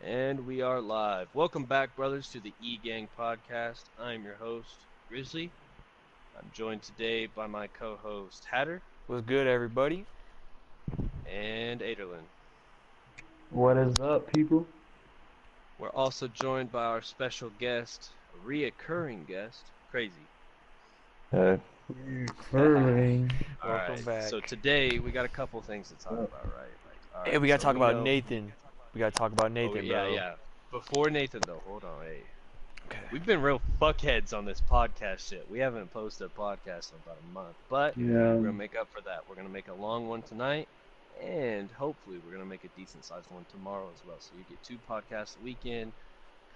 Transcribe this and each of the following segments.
And we are live. Welcome back, brothers, to the E-Gang podcast. I'm your host, Grizzly. I'm joined today by my co-host, Hatter. What's good, everybody? And Aderlin. What is up, people? We're also joined by our special guest, a reoccurring guest, Crazy. Recurring. Welcome back. So today we got a couple things to talk about, right? Hey, we gotta talk about Nathan. We gotta talk about Nathan, bro. Yeah. Before Nathan, though, hold on, hey. Okay. We've been real fuckheads on this podcast shit. We haven't posted a podcast in about a month, but we're gonna make up for that. We're gonna make a long one tonight, and hopefully we're gonna make a decent sized one tomorrow as well. So you get 2 podcasts a weekend,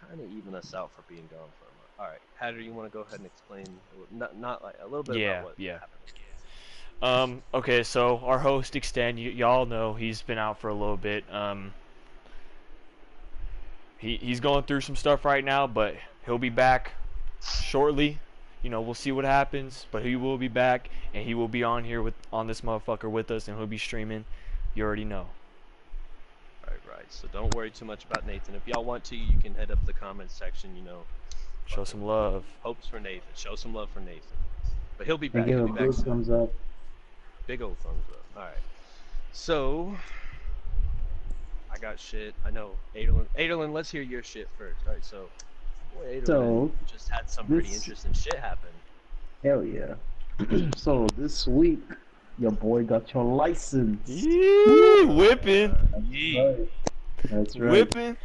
kind of even us out for being gone for a month. All right, Hatter, you want to go ahead and explain, not like a little bit about what happened? Okay, so our host Extend, y'all know he's been out for a little bit. He's going through some stuff right now, but he'll be back shortly. You know, we'll see what happens, but he will be back, and he will be on here on this motherfucker with us, and he'll be streaming. You already know. Right. So don't worry too much about Nathan. If y'all want to, you can head up the comments section. You know, show some love. Hopes for Nathan. Show some love for Nathan. But he'll be back. Give a big thumbs up. Big old thumbs up. All right. So I got shit. I know, Aderlin, let's hear your shit first. All right, so Aderlin just had some pretty interesting shit happen. Hell yeah. So this week, your boy got your license. Yee, whipping. That's right. Whipping.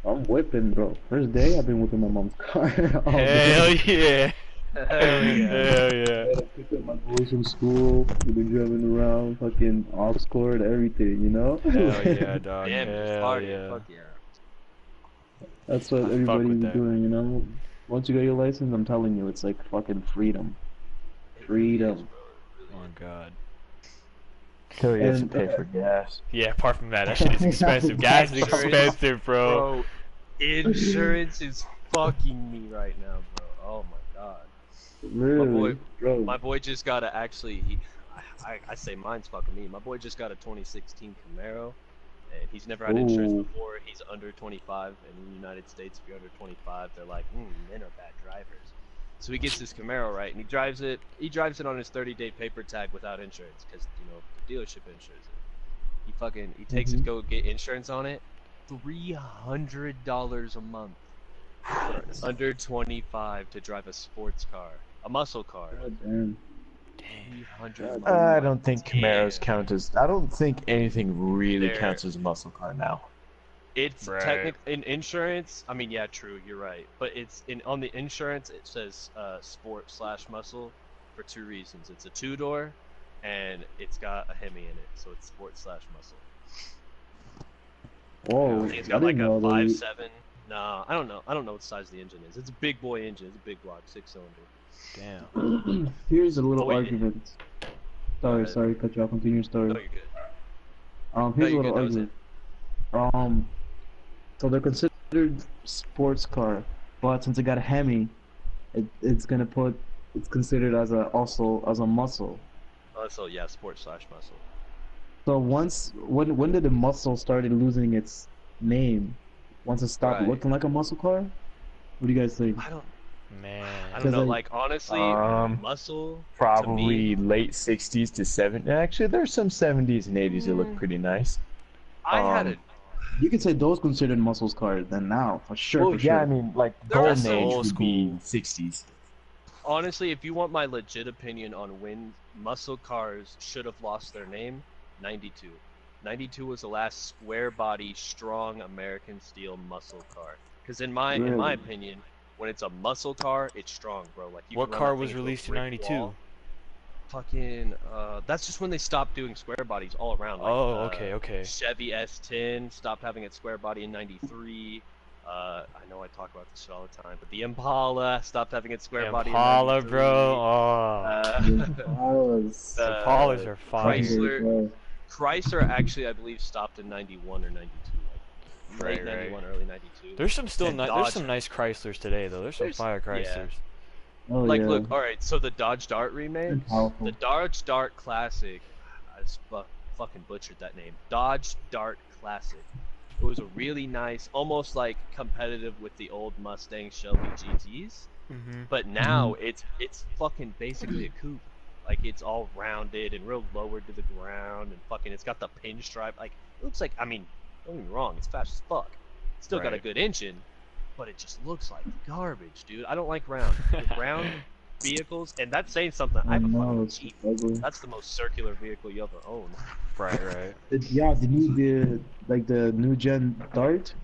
I'm whipping, bro. First day, I've been whipping my mom's car. Hell yeah. Hell yeah. I picked up my boys from school. We've been driving around, fucking off scored, everything, you know? Hell yeah, dog. Damn, hell yeah. Fuck yeah. That's what everybody's doing, you know? Once you get your license, I'm telling you, it's like fucking freedom. Freedom. Oh my god. Till you have to pay for gas. Yeah, apart from that shit is expensive. Gas is expensive, bro. Insurance is fucking me right now, bro. Oh my god. Really? My boy just got I say mine's fucking me. My boy just got a 2016 Camaro, and he's never had insurance before. He's under 25, and in the United States, if you're under 25, they're like, men are bad drivers. So he gets this Camaro, right, and he drives it on his 30-day paper tag without insurance, because, you know, the dealership insures it. He takes it to go get insurance on it, $300 a month for under 25 to drive a sports car, a muscle car. God damn. I don't think Camaros count as. I don't think anything really counts as a muscle car now. It's technically in insurance. I mean, yeah, true. You're right. But it's on the insurance. It says sport/muscle for 2 reasons. It's a 2-door, and it's got a Hemi in it, so it's sport/muscle. Whoa! I think it's got like a 5.7. No, I don't know. I don't know what size the engine is. It's a big boy engine. It's a big block, 6-cylinder. Damn. Here's a little argument. Sorry, cut you off. Continue your story. No, you're good. Here's a little argument. So they're considered sports car, but since it got a Hemi, it's considered as a muscle. So yeah, sport/muscle. So when did the muscle started losing its name? Once it stopped looking like a muscle car? What do you guys think? I don't Like, know. Like honestly, muscle. Probably late 60s to 70s. Actually, there's some 70s and 80s that look pretty nice. You could say those considered muscles cars then now, for sure. Well, I mean, like golden age would be 60s. Honestly, if you want my legit opinion on when muscle cars should have lost their name, 92. 92 was the last square body, strong American steel muscle car. Because in my opinion, when it's a muscle car, it's strong, bro. Like what car was released in 92? Fucking that's just when they stopped doing square bodies all around. Like, okay. Chevy S10 stopped having its square body in 93. I know I talk about this shit all the time, but the Impala stopped having its square body in 93. Impala, bro. The Impalas are fire. Chrysler actually, I believe, stopped in 91 or 92. Late 91, early 92. There's some there's some nice Chryslers today, though. There's some fire Chryslers. Oh, look, alright, so the Dodge Dart remake, the Dodge Dart Classic, I just fucking butchered that name. Dodge Dart Classic It was a really nice, almost like competitive with the old Mustang Shelby GTs. Mm-hmm. But now it's fucking basically a coupe. Like it's all rounded and real lowered to the ground and fucking it's got the pinstripe. Like it looks like, I mean, don't get me wrong, it's fast as fuck. It's still got a Right. good engine, but it just looks like garbage, dude. I don't like round. With round vehicles, and that's saying something. I have a know, fucking it's Jeep. ugly. That's the most circular vehicle you ever own. Right, right. Yeah, the new gen Dart.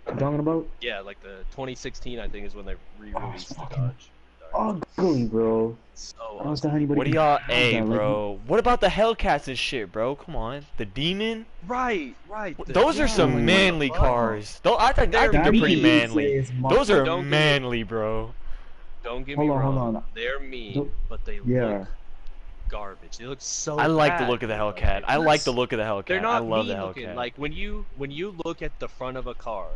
You talking about? Yeah, like the 2016, I think, is when they re-released the fucking Dodge. Dart. ugly, bro. So I don't ugly. understand how anybody What do can y'all, have hey, that. Like, bro? What about the Hellcats and shit, bro? Come on, the Demon. Right. Those are some like, what manly the fuck? cars. Though I think They're they're pretty mean. manly. Those are Don't get me- manly, bro. Don't get Hold me on, hold wrong. on. They're mean, Don't- but they Yeah. look garbage. They look so I like the bad, look of the dude. Like, Hellcat. I like the they're look of the Hellcat. They're not I love the mean looking. Hellcat. Like when you look at the front of a car,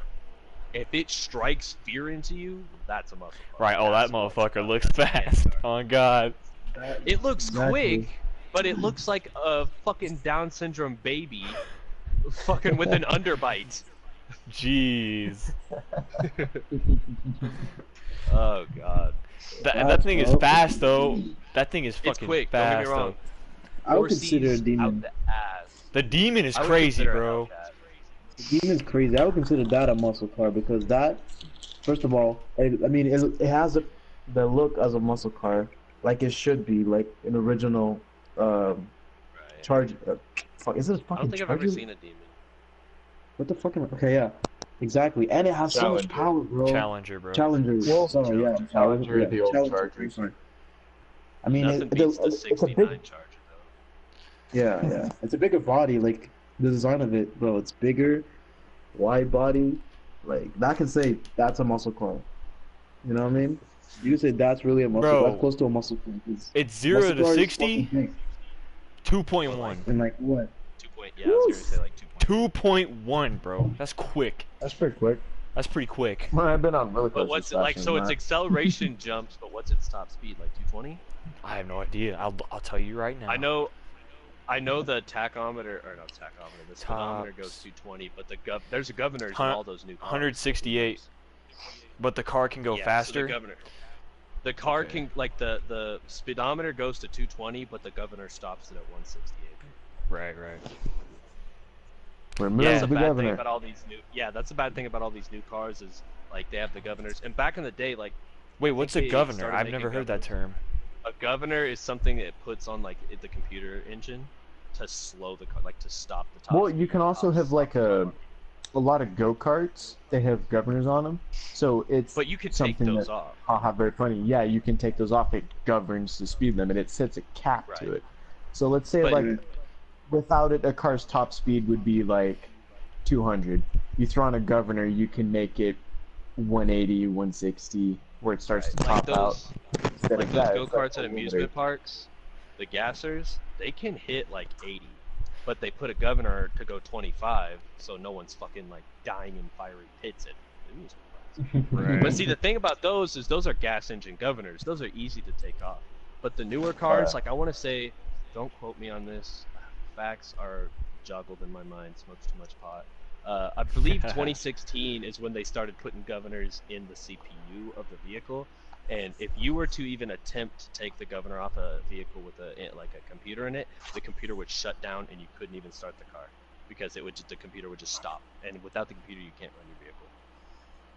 if it strikes fear into you, that's a muscle car. Right. Oh, that That's what motherfucker looks that's a manly fast. car. Oh God. It looks Exactly. quick, but it looks like a fucking Down syndrome baby, fucking with an underbite. Jeez. Oh god. That thing is fast though. That thing is It's fucking quick. Don't get fast me wrong. I would consider a Horses demon. out the ass. though. The Demon is I would crazy, consider a bro. Hellcat. Demon's crazy. I would consider that a muscle car because that, first of all, I mean, it has the look as a muscle car, like it should be, like an original Right. charge. Fuck, is it a I fucking don't think I've Charger? ever seen a demon. What the fuck? Okay, yeah, exactly. And it has so much Challenger. power, bro. Challenger, bro. Challenger. Well, Sorry, yeah. Challenger, yeah, the old Challenger, Charger. sorry. I mean, Nothing beats the it's a 69 big, Charger though. yeah. It's a bigger body. Like the design of it, bro. It's bigger, wide body. Like that can say that's a muscle car. You know what I mean? You can say that's really a muscle. Bro. That's close to a muscle car. 'Cause It's 0 muscle to car is 60, fucking big. 2.1. And like what? 2 point. Yeah, I was gonna say like 2 point. 2.1, bro. That's quick. That's pretty quick. That's pretty quick. Well, I've been on roller But coasters what's it like? faster So than its that. acceleration jumps, but what's its top speed? Like 220? I have no idea. I'll tell you right now. I know the tachometer or not tachometer. The speedometer goes Tops. 220, but there's a governors in Hun- all those new cars. 168. But the car can go Yeah, so faster. the car Okay. can like the speedometer goes to 220, but the governor stops it at 168. Right. Remove That's a the bad thing governor. about all these new. Yeah, that's a bad thing about all these new cars is like they have the governors. And back in the day, like Wait, what's a they governor? started I've making never heard that governors. term. A governor is something that puts on like the computer engine to slow the car, like to stop the top. Well, you speed, can also top- have like stop the car. a lot of go-karts. They have governors on them, so it's But you could take something those that, off. haha, very funny. Yeah, you can take those off. It governs the speed limit. It sets a cap to Right. it. So let's say But- like without it, a car's top speed would be like 200. You throw on a governor, you can make it 180, 160, where it starts to Like top out. those, Instead like of those that, go it's like karts at unlimited. amusement parks, the gassers, they can hit like 80, but they put a governor to go 25, so no one's fucking like dying in fiery pits at amusement parks. Right. But see, the thing about those is those are gas engine governors. Those are easy to take off. But the newer cars, like I want to say, don't quote me on this. Facts are joggled in my mind. Smokes too much pot. I believe 2016 is when they started putting governors in the CPU of the vehicle. And if you were to even attempt to take the governor off a vehicle with like a computer in it, the computer would shut down and you couldn't even start the car because the computer would just stop. And without the computer, you can't run your vehicle.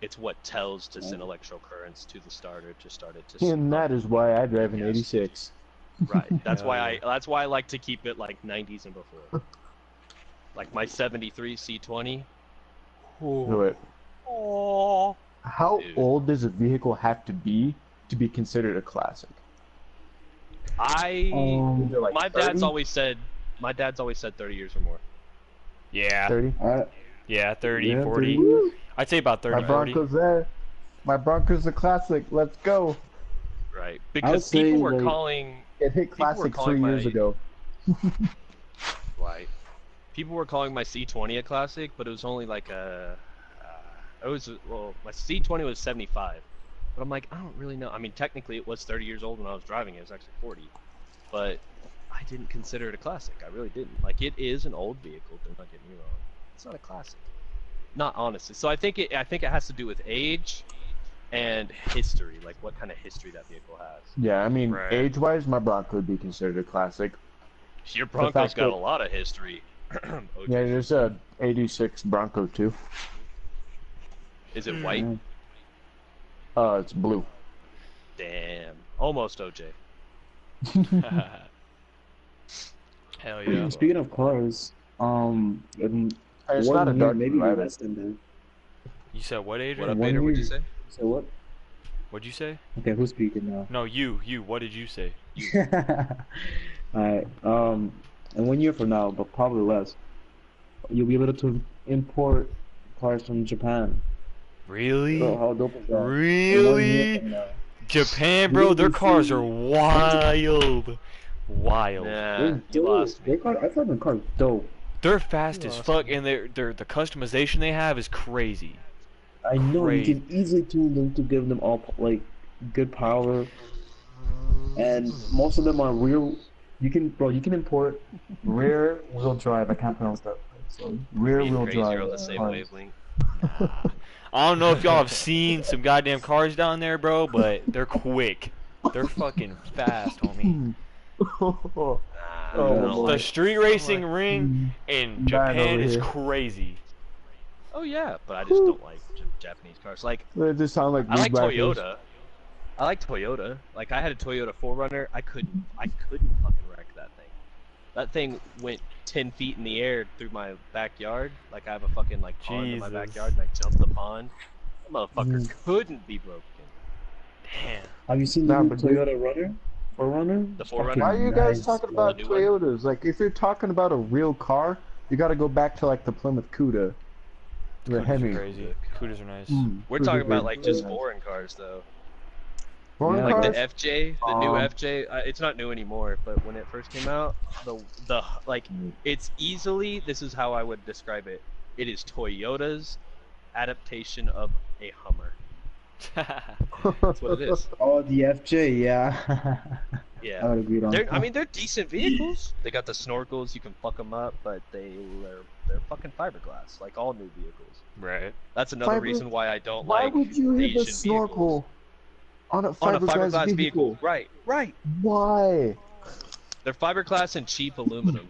It's what tells to send electrical currents to the starter to start it to. And that is why I drive an Yes. 86. Right. That's Hell why yeah. That's why I like to keep it like 90s and before. Like my 73 C20. Do it. Oh. How Dude. old does a vehicle have to be considered a classic? Is it like My 30? dad's always said 30 years or more. Yeah. 30? Yeah, 30, Yeah, 40. 30. I'd say about 30, My 40. Bronco's there. My Bronco's a classic. Let's go. Right. would Because say, people were like- calling It hit People were classic calling 3 years my- ago. right. People were calling my C20 a classic, but it was only like my C20 was 75. But I'm like, I don't really know. I mean, technically it was 30 years old when I was driving it. It was actually 40. But I didn't consider it a classic. I really didn't. Like, it is an old vehicle, do not get me wrong. It's not a classic. not honestly. So I think it has to do with age and history, like what kind of history that vehicle has. Yeah, I mean, Right. age-wise, my Bronco would be considered a classic. Your Bronco's got that- a lot of history. Yeah, there's a '86 Bronco too. Is it white? It's blue. Damn, almost OJ. Hell yeah. Speaking of cars, in It's one not a year, dark maybe rider. less than that. You said what, Adrian? What up, One Vader? What'd you year. say? So what? What'd you say? Okay, who's speaking now? No, you. What did you say? Alright, and 1 year from now, but probably less, you'll be able to import cars from Japan. Really? Bro, how dope is that? In 1 year Really? from now. Japan, bro, their cars are wild. Wild. Nah, They're you dope. lost me. I thought the car's dope. They're fast as fuck, and the customization they have is crazy. I know you Crazy. can easily tune them to give them all like good power, and most of them are real. You can import rear wheel drive. I can't pronounce that. So rear Me and wheel Crazy are drive. on the same cars. wavelength. I don't know if y'all have seen some goddamn cars down there, bro, but they're quick. They're fucking fast, homie. Nah, Oh, I don't boy. The like- street racing ring in Dying Japan over is here. crazy. Oh yeah, but I just don't like Japanese cars. Like They just sound like I like weed whackers. Toyota. I like Toyota. Like I had a Toyota 4Runner. I couldn't fucking wreck that thing. That thing went 10 feet in the air through my backyard. Like I have a fucking like pond in my Jesus. backyard, and I jumped the pond. That motherfucker Mm. couldn't be broken. Damn. Have you seen the Nah, new but dude- Toyota Runner? 4Runner? The It's 4Runner? fucking Why are you guys nice, talking bro. about The new one? Toyotas? Like, if you're talking about a real car, you got to go back to like the Plymouth Cuda, the Cudas are Hemi. crazy. Cudas are nice. We're Cudas talking are about like just Yeah. foreign cars though. Foreign Yeah. Like cars? the FJ, the new Um, FJ. It's not new anymore, but when it first came out, the like it's easily, this is how I would describe it. It is Toyota's adaptation of a Hummer. That's what it is. Oh, the FJ, yeah. I Yeah. would agree on that. I mean, they're decent vehicles. They got the snorkels, you can fuck them up, but they're fucking fiberglass, like all new vehicles. Right. That's another Fiber- reason why I don't Why like would you hit Asian the snorkel on a vehicles. On a fiberglass fiberglass vehicle? Right. Why? They're fiberglass and cheap aluminum.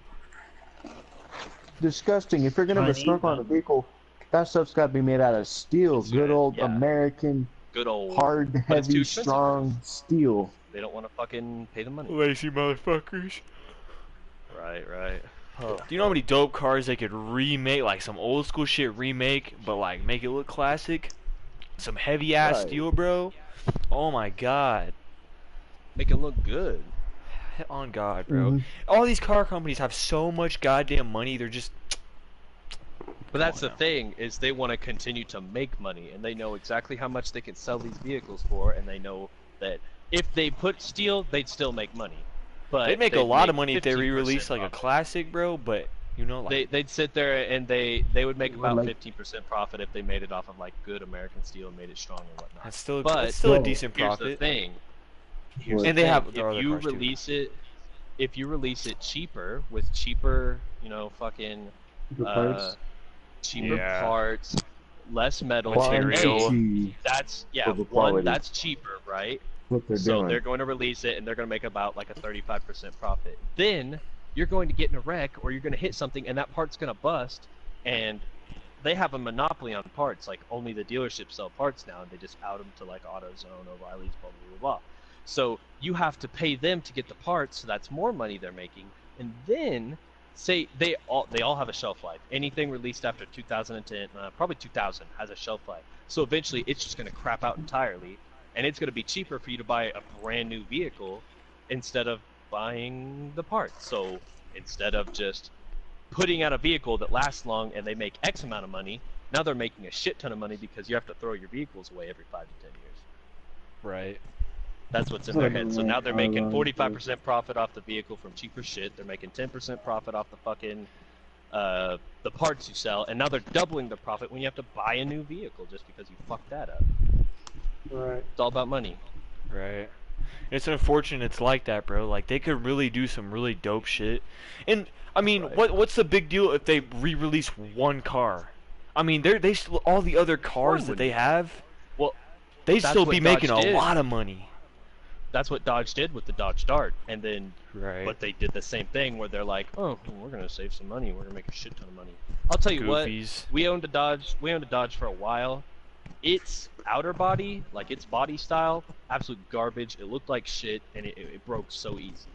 Disgusting. If you're gonna have a Chinese, snorkel on a man. vehicle, that stuff's got to be made out of steel. Good old Yeah. American, Good old. hard, But it's too heavy, expensive. strong steel. They don't want to fucking pay the money. Lazy motherfuckers. Right. Do you know how many dope cars they could remake, like some old school shit remake, but like make it look classic? Some heavy ass Right. steel, bro. Oh my god. Make it look good. On God, bro. Mhm. All these car companies have so much goddamn money. They're just. But that's Come the on now. thing, is they want to continue to make money, and they know exactly how much they can sell these vehicles for, and they know that if they put steel, they'd still make money. But They'd make a they'd lot of make money if they 15% re-release like a profit. classic, bro. But you know, like They'd sit there and they would make Well, about like- 15% profit if they made it off of like good American steel and made it strong and whatnot. that's still but- that's still a Bro, decent Here's the profit. thing. What? And they have their if other you cars too. if you release it cheaper with cheaper, fucking The parts. cheaper Yeah. parts, less metal, Material. and that's Over quality. that's cheaper, right? What they're So doing. they're going to release it and they're going to make about like a 35% profit. Then you're going to get in a wreck or you're going to hit something and that part's going to bust, and they have a monopoly on parts. Like only the dealerships sell parts now, and they just out them to like AutoZone, O'Reilly's, blah blah blah blah. So you have to pay them to get the parts, so that's more money they're making. And then say they all have a shelf life. Anything released after 2010, probably 2000, has a shelf life. So eventually it's just going to crap out entirely, and it's going to be cheaper for you to buy a brand new vehicle instead of buying the parts. So instead of just putting out a vehicle that lasts long and they make X amount of money, now they're making a shit ton of money because you have to throw your vehicles away every 5 to 10 years. Right. That's what's in their head. So now they're making 45% profit off the vehicle from cheaper shit. They're making 10% profit off the fucking the parts you sell, and now they're doubling the profit when you have to buy a new vehicle just because you fucked that up. Right. It's all about money. Right. It's unfortunate it's like that, bro. Like they could really do some really dope shit. And I mean, Right. what's the big deal if they re-release one car? I mean, they still, all the other cars that they have, Well, they'd that's still what be making Dodge a did. lot of money. That's what Dodge did with the Dodge Dart, and then Right. but they did the same thing where they're like, oh, we're gonna save some money. We're gonna make a shit ton of money. I'll tell you Goofies. what. We owned a Dodge. We owned a Dodge for a while. Its outer body, like its body style, absolute garbage. It looked like shit, and it broke so easy.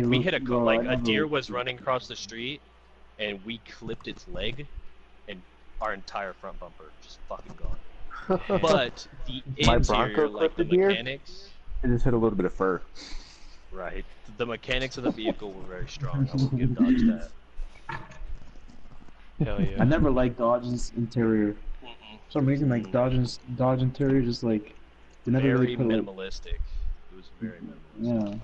We hit a deer was running across the street, and we clipped its leg, and our entire front bumper just fucking gone. But the My interior, Bronco like the clipped a deer? mechanics, It just hit a little bit of fur. right? The mechanics of the vehicle were very strong. I will give Dodge that. Hell yeah. I never liked Dodge's interior. For some reason, like Dodge interior, just like they never Very really put like, minimalistic. It was very minimalist. yeah,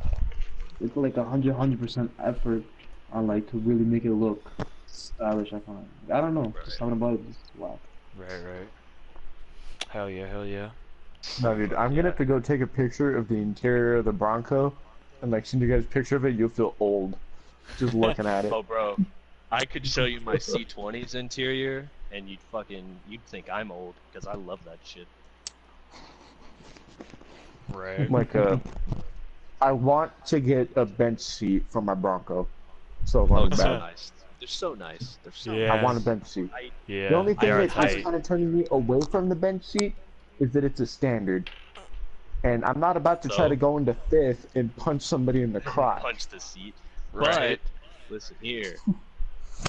they put like 100% effort on like to really make it look stylish. I find. I don't know, just Right. something about it. Just wow. Right. Hell yeah, hell yeah. No, dude, I'm gonna have to go take a picture of the interior of the Bronco, and like send you guys a picture of it. You'll feel old just looking at it. Oh, bro, I could show you my C20's interior, and you'd think I'm old because I love that shit. Right. Like I want to get a bench seat for my Bronco. So Oh, long it's so bad. nice. They're so nice. They're so Yeah. nice. I want a bench seat. Yeah. The only thing they are that is tight. kind of turning me away from the bench seat is that it's a standard. And I'm not about to try So? to go into fifth and punch somebody in the crotch. Punch the seat. Right. But listen here,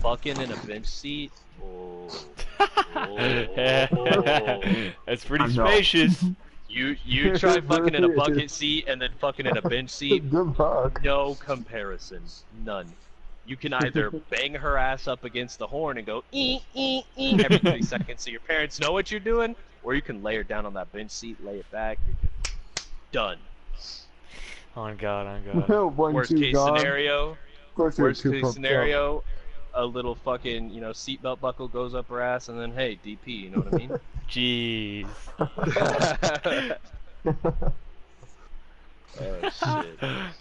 fucking in a bench seat. Oh. That's pretty I know. spacious. You try fucking in a bucket seat and then fucking in a bench seat. Good luck. No comparison. None. You can either bang her ass up against the horn and go every 3 seconds so your parents know what you're doing, or you can lay her down on that bench seat, lay it back, you're good. Done. On God. Worst case scenario, Of course you're worst too case pumped scenario, a little fucking, seatbelt buckle goes up her ass, and then hey, DP, you know what I mean? Jeez. up. Oh shit.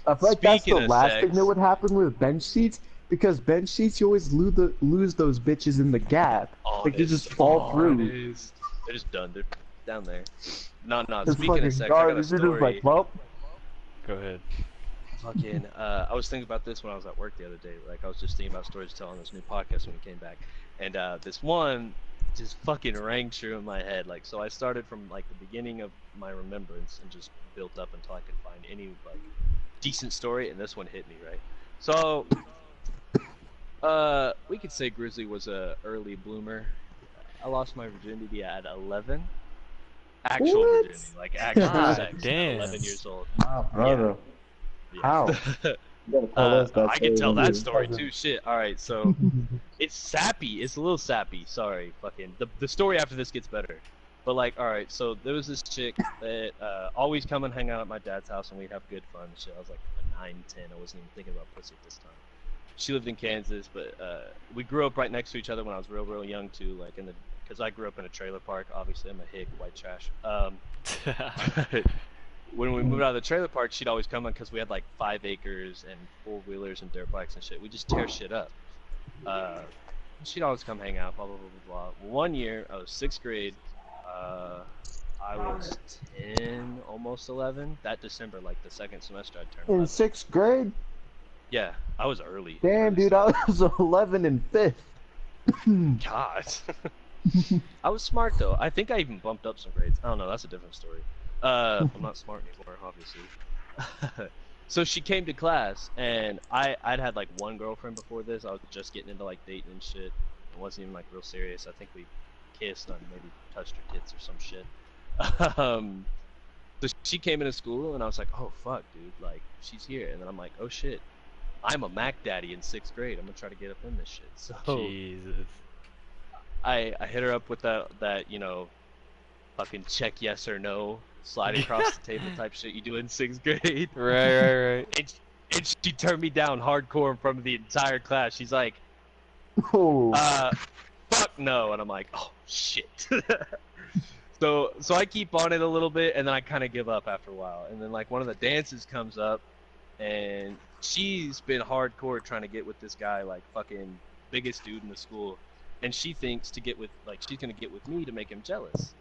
I feel like that's Speaking the of last sex- thing that would happen with bench seats, because bench seats you always lose those bitches in the gap. Like they just fall through. They're just done. They're down there. No. It's Speaking fucking of sex, I got a garbage. You're just story. like, well, Go ahead. Fucking, I was thinking about this when I was at work the other day. Like, I was just thinking about stories to tell on this new podcast when we came back, and this one just fucking rang true in my head. Like, so I started from like the beginning of my remembrance and just built up until I could find any like decent story, and this one hit me right. So, we could say Grizzly was a early bloomer. I lost my virginity at 11. Actual What? virginity, like actual God sex. damn. 11 years old. Wow, brother. Yeah. how? You gotta tell us that I can tell story. that story too. Shit. All right, so it's sappy. It's a little sappy. Sorry, fucking. The story after this gets better. But like, all right, so there was this chick that always come and hang out at my dad's house, and we'd have good fun and shit. I was like 9, 10. I wasn't even thinking about pussy at this time. She lived in Kansas, but we grew up right next to each other when I was real young too. Like because I grew up in a trailer park. Obviously, I'm a hick, white trash. When we moved out of the trailer park, she'd always come in because we had like 5 acres and 4-wheelers and dirt bikes and shit. We just tear shit up. She'd always come hang out, blah, blah, blah, blah, blah. One year, I was 6th grade. I was 10, almost 11. That December, like the second semester, I turned In 11. 6th grade? Yeah, I was early. Damn, early dude, stuff. I was 11 in 5th. God. I was smart though. I think I even bumped up some grades. I don't know. That's a different story. I'm not smart anymore, obviously. So she came to class, and I'd had like one girlfriend before this. I was just getting into like dating and shit. It wasn't even like real serious. I think we kissed and maybe touched her tits or some shit. So she came into school, and I was like, oh fuck, dude, like she's here. And then I'm like, oh shit, I'm a Mac daddy in 6th grade. I'm gonna try to get up in this shit. So Jesus. I hit her up with that fucking check yes or no, slide across the table type shit you do in 6th grade. Right. And she turned me down hardcore in front of the entire class. She's like, Oh, fuck no. And I'm like, oh shit. So I keep on it a little bit, and then I kind of give up after a while. And then like one of the dances comes up, and she's been hardcore trying to get with this guy, like fucking biggest dude in the school. and she thinks to get with she's gonna get with me to make him jealous.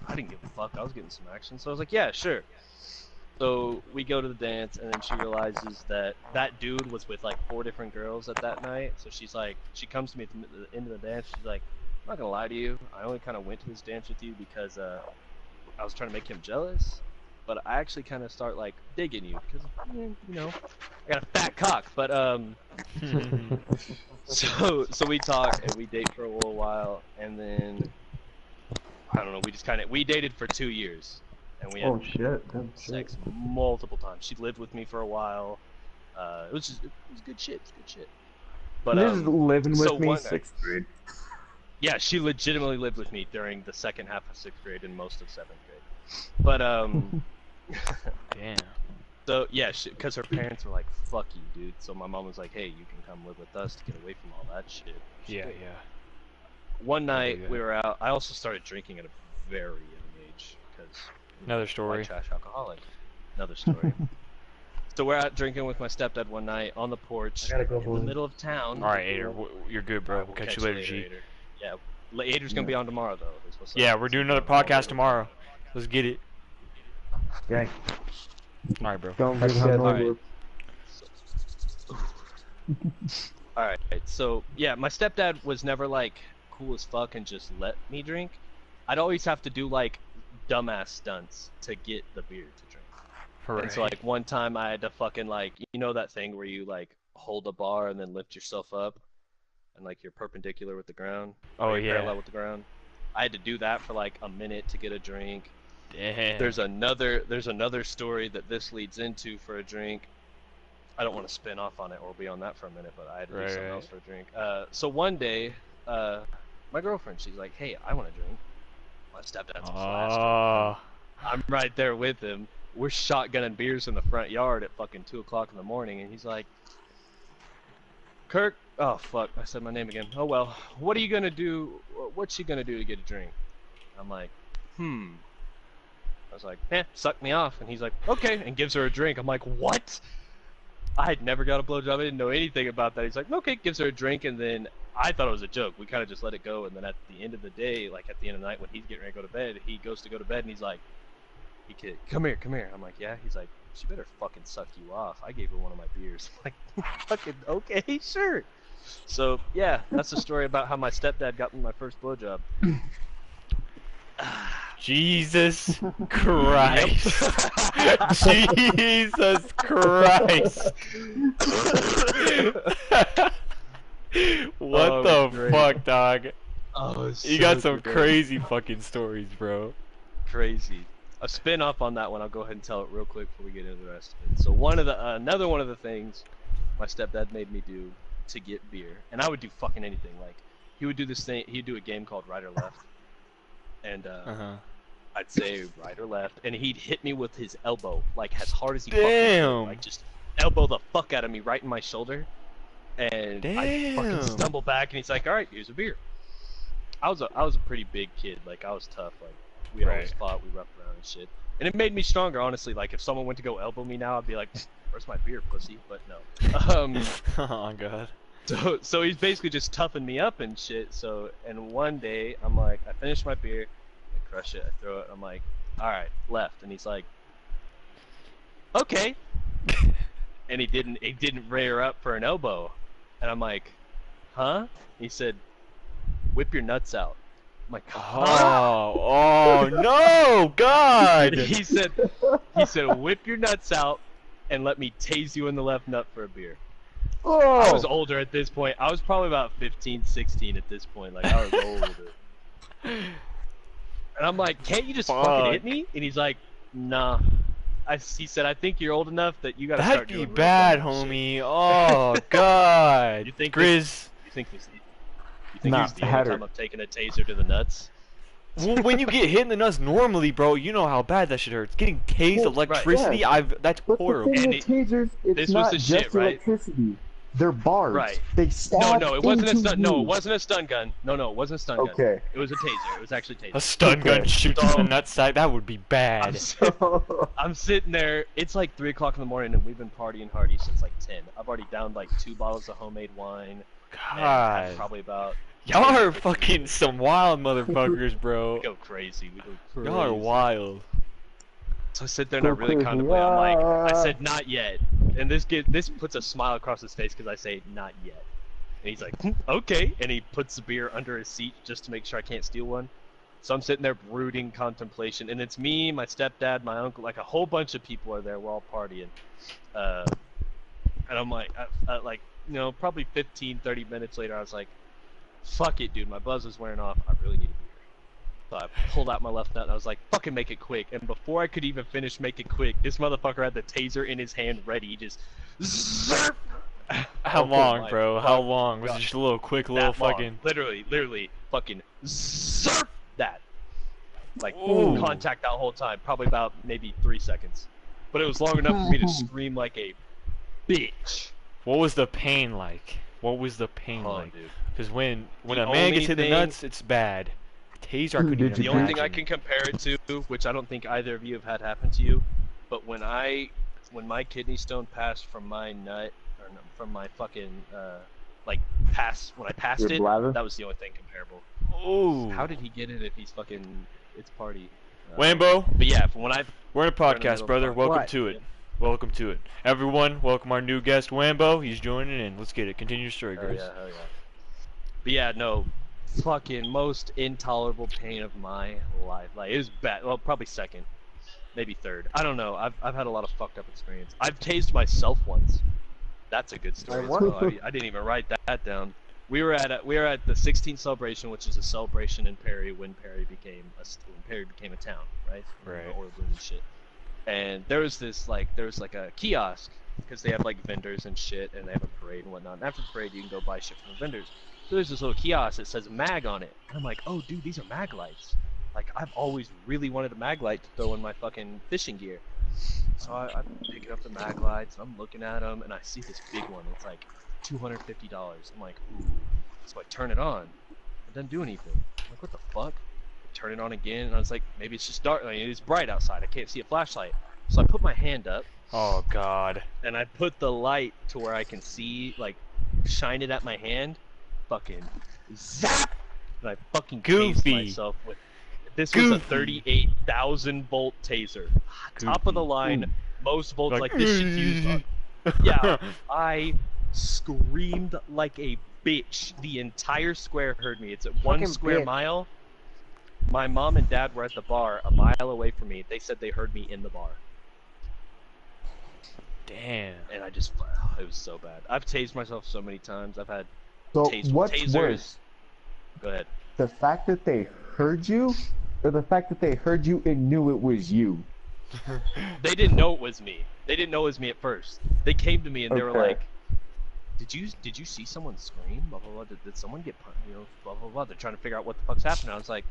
I didn't give a fuck. I was getting some action, so I was like, yeah, sure. So we go to the dance, and then she realizes that that dude was with like 4 different girls at that night. So she's like, she comes to me at the end of the dance. She's like, I'm not gonna lie to you. I only kind of went to this dance with you because I was trying to make him jealous. But I actually kind of start like digging you because you know I got a fat cock. But so we talk and we date for a little while, and then I don't know. We dated for 2 years. And we had Oh shit! That's sex multiple times. She lived with me for a while. It was good shit. It's good shit. But This is living with so me, one night- 6th grade. yeah, she legitimately lived with me during the second half of 6th grade and most of 7th grade. But Damn. so yeah, because her parents were like, "Fuck you, dude." So my mom was like, "Hey, you can come live with us to get away from all that shit." Yeah, Shit. yeah. One night that. we were out. I also started drinking at a very young age because Another story. white trash alcoholic. Another story. So we're out drinking with my stepdad one night on the porch I gotta go, in the boy. middle of town. All right, Ader, you're good, bro. Alright, We'll catch you later, G. Ader. Yeah, Ader's gonna be on tomorrow though. is what's up. Yeah, we're doing another podcast tomorrow. Let's get it. Yeah. All right, bro. Don't That's forget. Alright. Alright, so yeah, my stepdad was never like cool as fuck and just let me drink. I'd always have to do like dumbass stunts to get the beer to drink. Hooray. And so like one time I had to fucking like, you know that thing where you like hold a bar and then lift yourself up and like you're perpendicular with the ground. Oh, or you're yeah. parallel with the ground. I had to do that for like a minute to get a drink. Damn. There's another story that this leads into for a drink. I don't want to spin off on it or be on that for a minute, but I had to do something else for a drink. So one day, my girlfriend, she's like, "Hey, I want a drink." My stepdad's a flask. Oh. I'm right there with him. We're shotgunning beers in the front yard at fucking 2 o'clock in the morning, and he's like, "Kirk, oh fuck, I said my name again. Oh well, what are you gonna do? What's she gonna do to get a drink?" I'm like, I was like, suck me off. And he's like, okay, and gives her a drink. I'm like, what? I had never got a blowjob. I didn't know anything about that. He's like, okay, gives her a drink, and then I thought it was a joke. We kind of just let it go, and then at the end of the day, like at the end of the night when he's getting ready to go to bed, he goes to go to bed, and he's like, "Hey kid, come here." I'm like, yeah. He's like, she better fucking suck you off. I gave her one of my beers. I'm like, fucking okay, sure. So yeah, that's the story about how my stepdad got me my first blowjob. Jesus Christ. Jesus Christ. What Oh, the great. fuck, dog? Oh, You got some crazy fucking stories, bro. Crazy. A spin off on that one. I'll go ahead and tell it real quick before we get into the rest of it. So another one of the things my stepdad made me do to get beer, and I would do fucking anything. Like he would do this thing. He'd do a game called Right or Left, and I'd say right or left, and he'd hit me with his elbow like as hard as he fucking could, Damn. like just elbow the fuck out of me right in my shoulder, and I fucking Damn. stumble back, and he's like, "All right, here's a beer." I was a pretty big kid, like I was tough, like we always fought, we roughed around and shit, and it made me stronger, honestly. Like if someone went to go elbow me now, I'd be like, "Where's my beer, pussy?" But no. Oh god. So he's basically just toughing me up and shit. So and one day I'm like, I finish my beer, I crush it, I throw it, I'm like, all right, left, and he's like, okay, and he didn't rear up for an elbow, and I'm like, huh? He said, whip your nuts out. I'm like, huh? Oh no, God! he said, whip your nuts out and let me tase you in the left nut for a beer. Oh, I was older at this point. I was probably about 15, 16 at this point. Like, I was older. And I'm like, can't you just fucking hit me? And he's like, nah. He said, I think you're old enough that you gotta That'd start be doing real bad, dumb shit." homie. Oh God. You think Grizz? You think this Nah, is the had only her. time I'm taking a taser to the nuts? Well, when you get hit in the nuts normally, bro, you know how bad that shit hurts. Getting tased Well, electricity, yeah. that's But horrible. the thing And with tasers, this it's was not the just shit, right? electricity. They're barbs. Right. They stab No, it wasn't a into stun. No, you. it wasn't a stun gun. No, it wasn't a stun gun. Okay. It was a taser. It was actually a A taser. stun gun Okay. shoots in the nutsack. That would be I'm, bad. sit- I'm sitting there. It's like 3 o'clock in the morning, and we've been partying hardy since like 10. I've already downed like 2 bottles of homemade wine. And God. had probably about. Y'all are fucking some wild motherfuckers, bro. We go crazy. We go crazy. Y'all are wild. So I sit there and I Go really crazy. contemplate. I'm like, I said not yet, and this puts a smile across his face because I say not yet, and he's like, okay, and he puts the beer under his seat just to make sure I can't steal one. So I'm sitting there brooding contemplation, and it's me, my stepdad, my uncle, like a whole bunch of people are there. We're all partying, and I'm like, like probably 15-30 minutes later, I was like, fuck it, dude, my buzz is wearing off. I really need a beer. So I pulled out my left nut and I was like, fucking make it quick. And before I could even finish make it quick, this motherfucker had the taser in his hand ready. Just zerp! How Oh long, my bro? fuck How long? Was it God. just a little quick, little That long. fucking... Literally, fucking zerp that. Like, Ooh. contact that whole time. Probably about maybe 3 seconds. But it was long enough for me to scream like a bitch. What was the pain like? What was the pain Oh, like? dude. Because when The a man only gets hit in the thing- nuts, it's bad. Taser, I couldn't Did even you The only thing I imagine. can compare it to, which I don't think either of you have had happen to you, but when my kidney stone passed from my nut, or no, from my fucking, when I passed Your it, bladder? that was the only thing comparable. Ooh. How did he get it if he's fucking, it's party? Wambo, But yeah, from when I, we're in a We're in the podcast, middle of brother. the podcast. Welcome What? to it. Welcome to it. Everyone, welcome our new guest, Wambo. He's joining in. Let's get it. Continue your story, hell Grace. yeah, hell yeah. But yeah, no, fucking most intolerable pain of my life. Like, it was bad. Well, probably second, maybe third. I don't know. I've had a lot of fucked up experience. I've tased myself once. That's a good story. Like as what? well. I didn't even write that down. We were at the 16th celebration, which is a celebration in Perry when Perry became a town, right? Right. The oil boom and shit. And there was a kiosk because they have like vendors and shit, and they have a parade and whatnot. And after the parade, you can go buy shit from the vendors. So there's this little kiosk that says mag on it. And I'm like, oh dude, these are mag lights. Like, I've always really wanted a mag light to throw in my fucking fishing gear. So I'm picking up the mag lights, I'm looking at them, and I see this big one. It's like $250. I'm like, ooh. So I turn it on. It doesn't do anything. I'm like, what the fuck? I turn it on again, and I was like, maybe it's just dark. I mean, it's bright outside. I can't see a flashlight. So I put my hand up, Oh, God. and I put the light to where I can see, like, shine it at my hand. Fucking zap! And I fucking tased Goofy. myself with. This was a Goofy. 38,000 volt taser, top of the line, most volts. Like this shit's used. On, yeah, I screamed like a bitch. The entire square heard me. It's at one Fucking square bitch. mile. My mom and dad were at the bar a mile away from me. They said they heard me in the bar. Damn. And I just, it was so bad. I've tased myself so many times. I've had So what's tasers. worse, Go ahead. the fact that they heard you, or the fact that they heard you and knew it was you? They didn't know it was me. They didn't know it was me at first. They came to me and they were Okay. like, did you see someone scream? Blah blah blah. Did someone get punched? Blah blah blah. They're trying to figure out what the fuck's happening. I was like,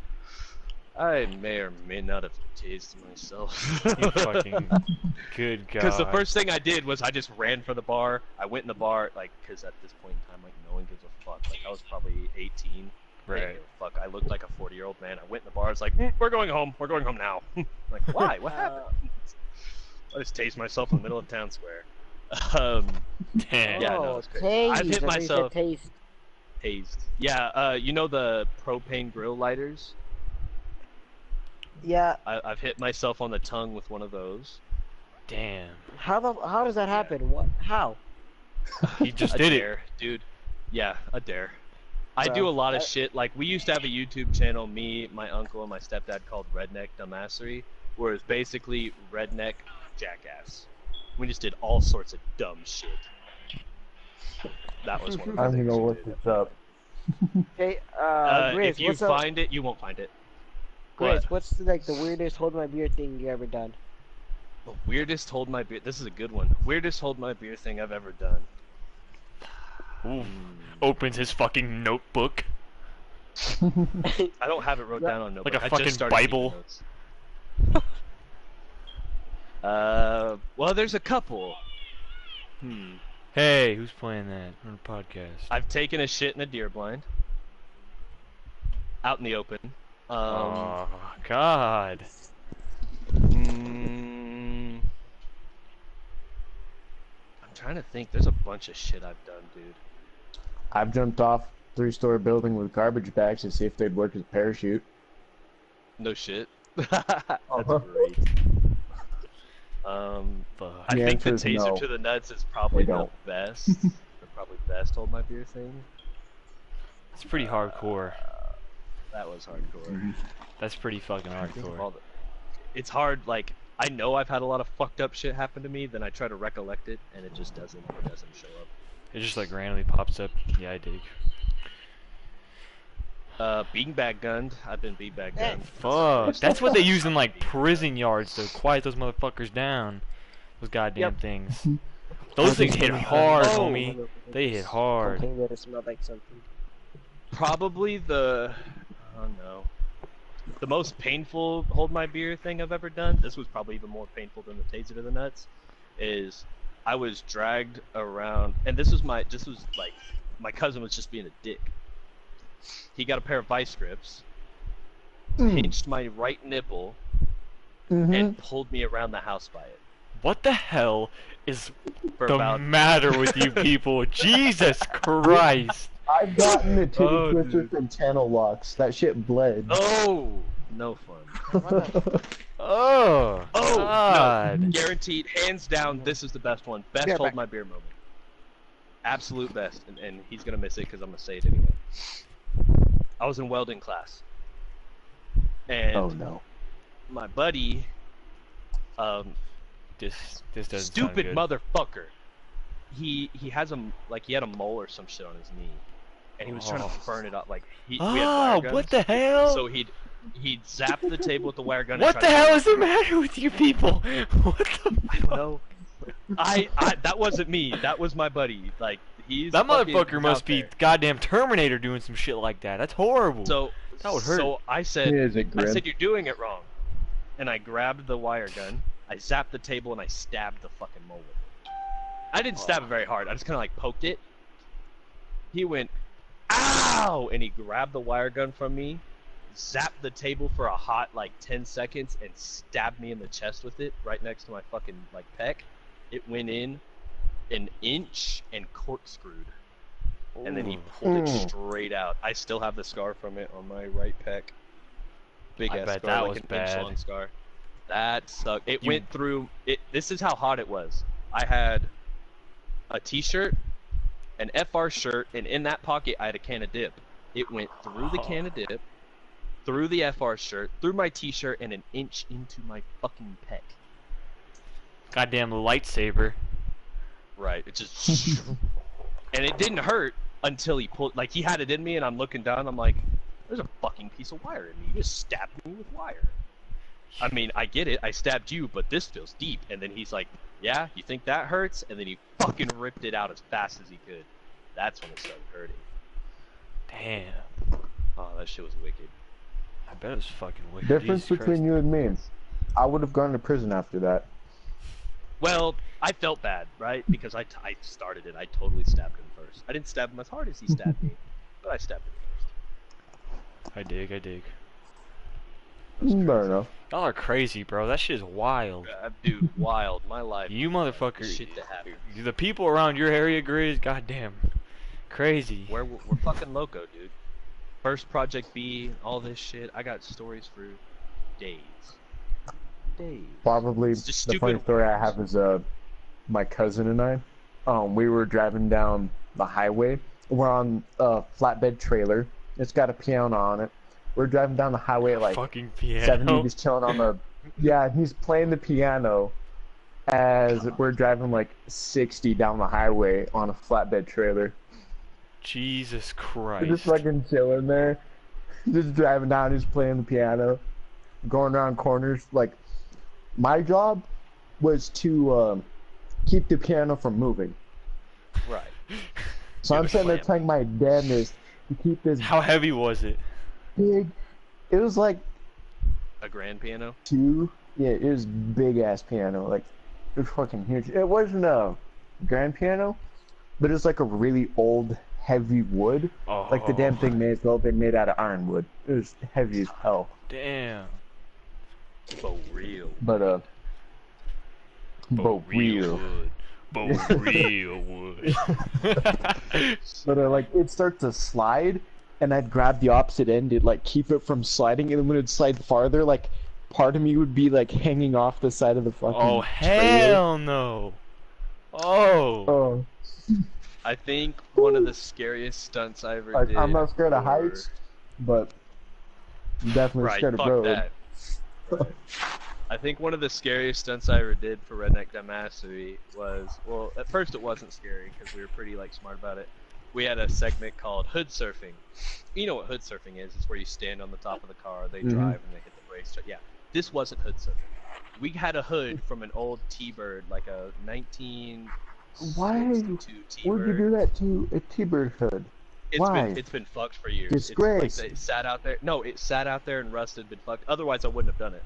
I may or may not have tased myself. You fucking good God. Because the first thing I did was I just ran for the bar. I went in the bar, like, because at this point in time, like, no one gives a fuck. Like, I was probably 18. I didn't Right. give a fuck. I looked like a 40-year-old man. I went in the bar. I was like, we're going home. We're going home now. Like, why? What happened? I just tased myself in the middle of town square. Damn. Yeah, no, Oh, it's crazy. tased. I've hit I thought you said myself- taste. Tased. Yeah, you know the propane grill lighters? Yeah. I've hit myself on the tongue with one of those. Damn. How does that happen? What? How? He just A did it. dare, dude. Yeah, a dare. I Bro, do a lot of I- shit. Like, we used to have a YouTube channel, me, my uncle, and my stepdad, called Redneck Dumbassery, where it's basically redneck jackass. We just did all sorts of dumb shit. That was one of the I don't things know we what did. this up. Hey, Grizz, If you what's up? find it, you won't find it. Grizz, What? what's like the weirdest hold my beer thing you ever done? The weirdest hold my beer. This is a good one. Weirdest hold my beer thing I've ever done. Ooh. Opens his fucking notebook. I don't have it wrote down on notebook. Like a I fucking just started keeping Bible. notes. Well, there's a couple. Hey, who's playing that on the podcast? I've taken a shit in a deer blind. Out in the open. Oh God. I'm trying to think. There's a bunch of shit I've done, dude. I've jumped off 3-story building with garbage bags to see if they'd work as a parachute. No shit. That's great. Fuck. I The think the answer is taser no. to the nuts is probably They the don't. best. The probably best hold my beer thing. It's pretty hardcore. That was hardcore. That's pretty fucking I think of hardcore. all the- It's hard. Like I know I've had a lot of fucked up shit happen to me. Then I try to recollect it, and it just doesn't. It doesn't show up. It just like randomly pops up. Yeah, I dig. Beanbag gunned. I've been beanbag gunned. Fuck. That's what they use in like prison yards to quiet those motherfuckers down. Those goddamn things. Those things hit hard, Oh. homie. They hit hard. Something that it smelled like something. Probably the. Oh no. The most painful hold my beer thing I've ever done. This was probably even more painful than the taser to the nuts. Is I was dragged around, and this was like my cousin was just being a dick. He got a pair of vice grips, pinched my right nipple, and pulled me around the house by it What the hell is for the about. matter with you people? Jesus Christ. I've gotten a titty Oh, twister dude. from channel locks. That shit bled. Oh, no fun. Oh, Oh, God. no, guaranteed, hands down, this is the best one. Best Yeah, hold back. my beer moment. Absolute best, and he's gonna miss it because I'm gonna say it anyway. I was in welding class, and Oh no. my buddy, This doesn't stupid sound good. motherfucker, he has he had a mole or some shit on his knee, and he was trying to burn it up. Like we had wire Oh, guns, what the hell? so he'd zap the table with the wire gun. What and the try to hell burn is it. the matter with you people? What the I don't know. I that wasn't me. That was my buddy. Like he's That fucking- motherfucker he's must out be there. goddamn Terminator doing some shit like that. That's horrible. So That would hurt. So I said, Is it I grim? said you're doing it wrong, and I grabbed the wire gun. I zapped the table and I stabbed the fucking mole with it. I didn't stab it very hard. I just kind of like poked it. He went, ow! And he grabbed the wire gun from me, zapped the table for a hot like 10 seconds, and stabbed me in the chest with it, right next to my fucking like pec. It went in an inch and corkscrewed, and then he pulled it straight out. I still have the scar from it on my right pec. Big I ass bet scar, that like was an bad. inch long scar. That sucked. It You- went through. This is how hot it was. I had a T-shirt, an FR shirt, and in that pocket I had a can of dip. It went through the can of dip, through the FR shirt, through my T-shirt, and an inch into my fucking pec. Goddamn lightsaber. Right. It just and it didn't hurt until he pulled. Like he had it in me, and I'm looking down. I'm like, "There's a fucking piece of wire in me. You just stabbed me with wire." I mean, I get it. I stabbed you, but this feels deep. And then he's like, "Yeah, you think that hurts?" And then he fucking ripped it out as fast as he could. That's when it started hurting. Damn. Oh, that shit was wicked. I bet it was fucking wicked. Difference Jesus between Christ. you and me. I would have gone to prison after that. Well, I felt bad, right? Because I started it. I totally stabbed him first. I didn't stab him as hard as he stabbed me, but I stabbed him first. I dig, I dig. Fair enough. Y'all are crazy, bro. That shit is wild. Dude, wild. My life. You motherfucker. Shit that happened. The people around your area, Grizz, goddamn. Crazy. We're fucking loco, dude. First Project B, all this shit. I got stories for days. Days. Probably It's just the funny stupid story I words. have is my cousin and I, we were driving down the highway. We're on a flatbed trailer. It's got a piano on it. We're driving down the highway at like Fucking piano. 70, just chilling on the. Yeah, he's playing the piano as we're driving like 60 down the highway on a flatbed trailer. Jesus We're just Christ. fucking chilling there, just driving down, just playing the piano, going around corners. Like, my job was to keep the piano from moving. Right. So You're I'm the sitting there clamp. telling my damnedest to keep this How heavy was it? big. It was like A grand piano. it was big ass piano. Like, it was fucking huge. It wasn't a grand piano, but it's like a really old, heavy wood. Oh, Like the damn thing may as well have been made out of ironwood. It was heavy as hell. damn. For real. But real. wood. But real wood. But like it'd start to slide, and I'd grab the opposite end to like keep it from sliding, and then when it'd slide farther, like part of me would be like hanging off the side of the fucking Oh trailer. hell no. Oh. Oh, I think one of the scariest stunts I ever like did. I'm not scared of for- heights, but I'm definitely Right, scared of fuck road. that. Right. I think one of the scariest stunts I ever did for Redneck Dumbassery was, well, at first it wasn't scary because we were pretty like smart about it. We had a segment called hood surfing. You know what hood surfing is? It's where you stand on the top of the car, they drive, and they hit the brakes. Yeah, this wasn't hood surfing. We had a hood from an old T-Bird, like a 1962 T-Bird. Would you do that to a T-Bird hood? Why? It's been fucked for years. Disgrace. It's like it sat out there. No, it sat out there and rusted, been fucked. Otherwise, I wouldn't have done it.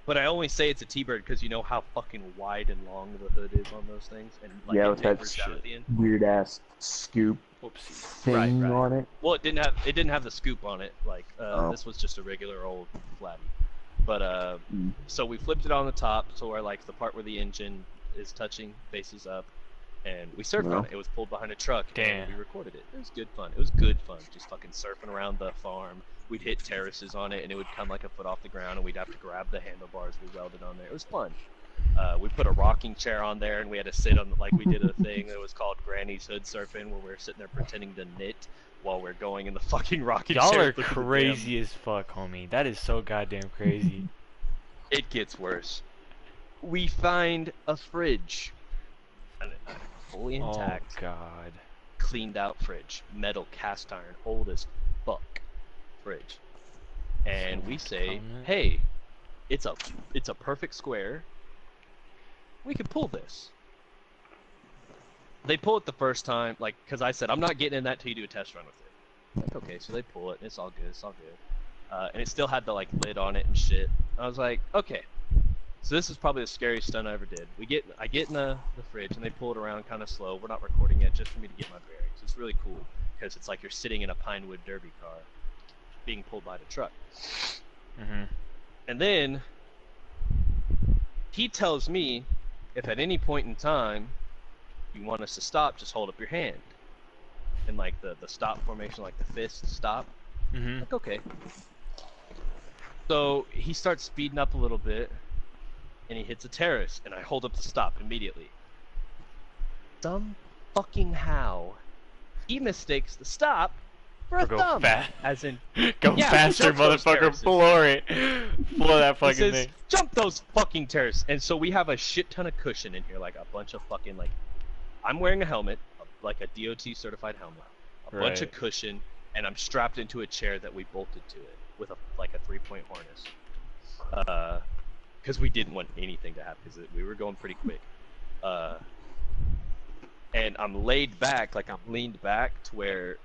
But I only say it's a T-Bird because you know how fucking wide and long the hood is on those things, and like Yeah, it with that tapers down at the end. Weird ass scoop Oopsie. thing Right. on it. Well, it didn't have the scoop on it. Like Oh. this was just a regular old flatty. But so we flipped it on the top, so where like the part where the engine is touching faces up, and we surfed Yeah. on it. It was pulled behind a truck, Damn. and we recorded it. It was good fun. It was good fun, just fucking surfing around the farm. We'd hit terraces on it, and it would come like a foot off the ground, and we'd have to grab the handlebars we welded on there. It was fun. We put a rocking chair on there, and we had to sit on, like we did a thing that was called Granny's Hood Surfing, where we were sitting there pretending to knit while we're going in the fucking rocking Y'all chair. are through the damn- crazy as fuck, homie. That is so goddamn crazy. It gets worse. We find a fridge. A fully Oh intact, god. cleaned out fridge. Metal, cast iron, old as fuck fridge. And we say, Comment. hey, it's a perfect square. We could pull this. They pull it the first time, like, because I said, I'm not getting in that till you do a test run with it. Like, okay, so they pull it, and it's all good, it's all good. And it still had the, like, lid on it and shit. I was like, okay. So this is probably the scariest stunt I ever did. I get in the fridge, and they pull it around kind of slow. We're not recording yet, just for me to get my bearings. It's really cool, because it's like you're sitting in a Pinewood Derby car, being pulled by the truck. Mhm. And then, he tells me, if at any point in time, you want us to stop, just hold up your hand. In like the stop formation, like the fist stop. Mhm. Like, okay. So he starts speeding up a little bit, and he hits a terrace, and I hold up the stop immediately. Some fucking how, he mistakes the stop for a Go thumb. fast. As in, Go Yeah, faster, jump those motherfucker. terraces. Floor it. Floor that he fucking says, thing. jump those fucking terraces. And so we have a shit ton of cushion in here, like a bunch of fucking, like, I'm wearing a helmet, like a DOT certified helmet, a bunch of Right. cushion, and I'm strapped into a chair that we bolted to it with a 3-point harness. Because we didn't want anything to happen, because we were going pretty quick. And I'm laid back, like I'm leaned back to where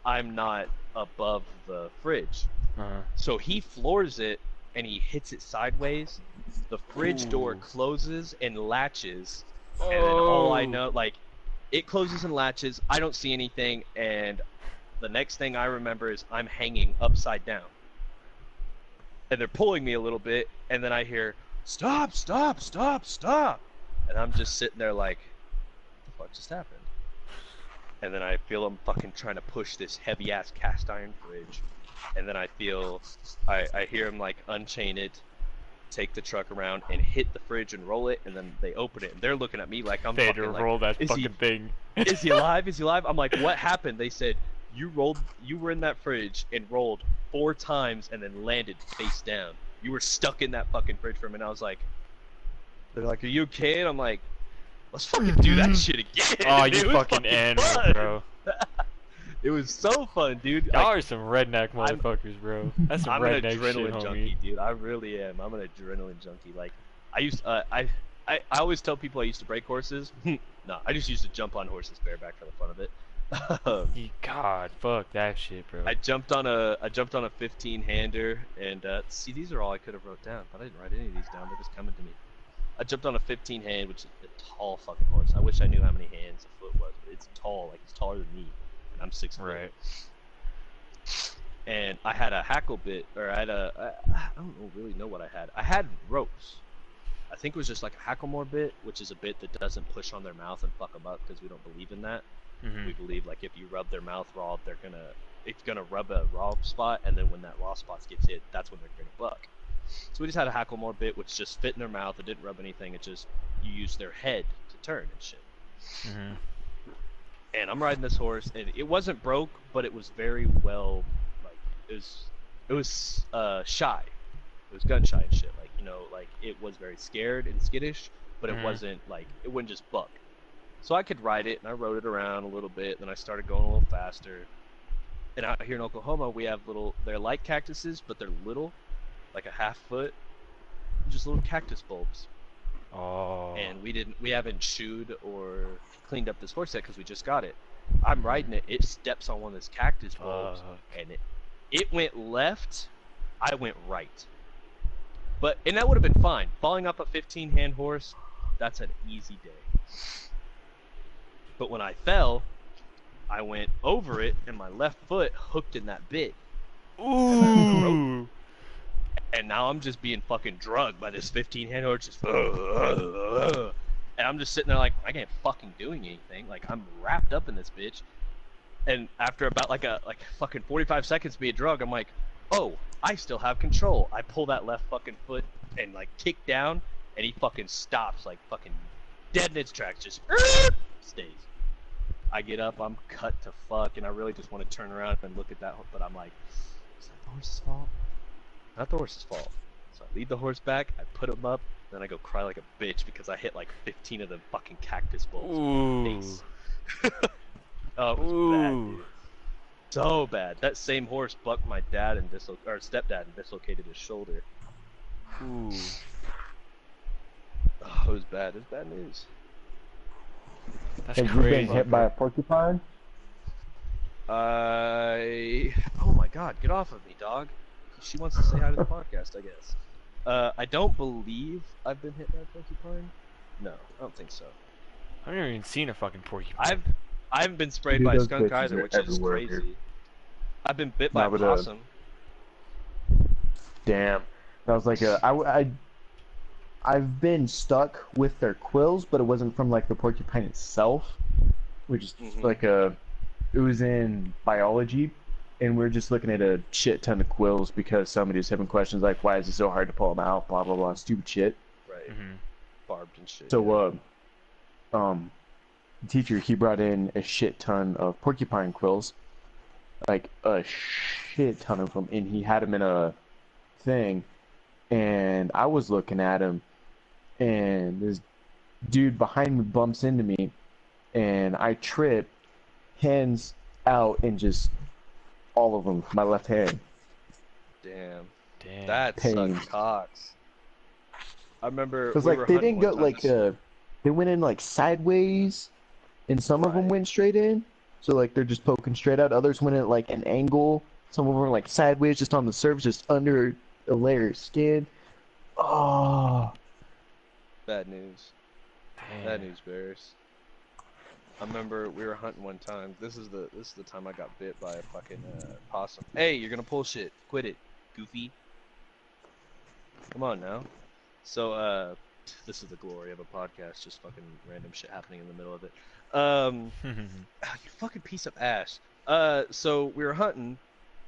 I'm not above the fridge. Uh-huh. So he floors it, and he hits it sideways. The fridge door Ooh. closes and latches, and then all I Oh. know, like, it closes and latches, I don't see anything, and the next thing I remember is I'm hanging upside down. And they're pulling me a little bit, and then I hear, stop, stop, stop, stop! And I'm just sitting there like, what the fuck just happened? And then I feel them fucking trying to push this heavy-ass cast iron fridge. And then I hear him like unchain it, take the truck around, and hit the fridge and roll it, and then they open it, and they're looking at me like I'm They had to fucking like, roll that is he- fucking thing. is he alive? Is he alive? I'm like, what happened? They said, you were in that fridge and rolled 4 times and then landed face down. You were stuck in that fucking fridge for a minute. I was like, they're like, are you okay? And I'm like, let's fucking do that shit again. Oh, It you was fucking animal, fun. bro. It was so fun, dude. Y'all Like, are some redneck motherfuckers, bro. That's some I'm an redneck adrenaline shit, homie. junkie, dude. I really am. I'm an adrenaline junkie. Like, I always tell people I used to break horses. No, I just used to jump on horses bareback for the fun of it. God, fuck that shit, bro. I jumped on a 15-hander, and see, these are all I could have wrote down, but I didn't write any of these down. They're just coming to me. I jumped on a 15 hand, which is a tall fucking horse. I wish I knew how many hands a foot was, but it's tall, like it's taller than me, and I'm 6 foot. Right. And I had a hackle bit, or I don't really know what I had. I had ropes. I think it was just like a hacklemore bit, which is a bit that doesn't push on their mouth and fuck them up because we don't believe in that. We believe like if you rub their mouth raw, it's gonna rub a raw spot, and then when that raw spot gets hit, that's when they're gonna buck. So we just had a hacklemore bit, which just fit in their mouth. It didn't rub anything. It just you use their head to turn and shit. And I'm riding this horse, and it wasn't broke, but it was very well, like it was shy. It was gun shy and shit. Like like it was very scared and skittish, but it wasn't like it wouldn't just buck. So I could ride it, and I rode it around a little bit. Then I started going a little faster. And out here in Oklahoma, we have they're like cactuses, but they're little, like a half foot, just little cactus bulbs. Oh. And we haven't chewed or cleaned up this horse yet because we just got it. I'm riding it. It steps on one of those cactus bulbs, and it went left. I went right. And that would have been fine. Falling off a 15-hand horse, that's an easy day. But when I fell, I went over it, and my left foot hooked in that bit. Ooh. And now I'm just being fucking drugged by this 15-hand horse. Just, and I'm just sitting there like, I can't fucking doing anything. Like, I'm wrapped up in this bitch. And after about like fucking 45 seconds being drugged, I'm like, oh, I still have control. I pull that left fucking foot and like kick down, and he fucking stops, like fucking dead in its tracks, just stays. I get up, I'm cut to fuck, and I really just want to turn around and look at that, but I'm like, is that the horse's fault? Not the horse's fault. So I lead the horse back, I put him up, then I go cry like a bitch because I hit like 15 of the fucking cactus bulbs in the face. Oh, it was bad, dude. So bad. That same horse bucked my dad and stepdad and dislocated his shoulder. Ooh. Oh, it was bad. It was bad news. That's Have you crazy. been hit by a porcupine? Oh my god, get off of me, dog. She wants to say hi to the podcast, I guess. I don't believe I've been hit by a porcupine. No, I don't think so. I've never even seen a fucking porcupine. I haven't been sprayed Dude, by a those skunk bitches either, are which is everywhere crazy. here. I've been bit by a but, possum. Damn. That was like I've been stuck with their quills, but it wasn't from like the porcupine itself, which is like it was in biology, and we are just looking at a shit ton of quills because somebody was having questions like, why is it so hard to pull them out, blah blah blah, stupid shit. Right. Barbed and shit. So the teacher, he brought in a shit ton of porcupine quills, like a shit ton of them, and he had them in a thing, and I was looking at him, and this dude behind me bumps into me, and I trip, hands out, and just all of them, my left hand. Damn. Damn. That Pain. sucks cocks. I remember. Because we like were they hunting didn't go one time. like they went in like sideways, and some of them Right. went straight in. So like they're just poking straight out. Others went at like an angle. Some of them were like sideways, just on the surface, just under a layer of skin. Oh, Bad news. Bad news bears. I remember we were hunting one time. This is the time I got bit by a fucking possum. Hey, you're gonna pull shit. Quit it, goofy. Come on now. So this is the glory of a podcast, just fucking random shit happening in the middle of it. You fucking piece of ass. So we were hunting,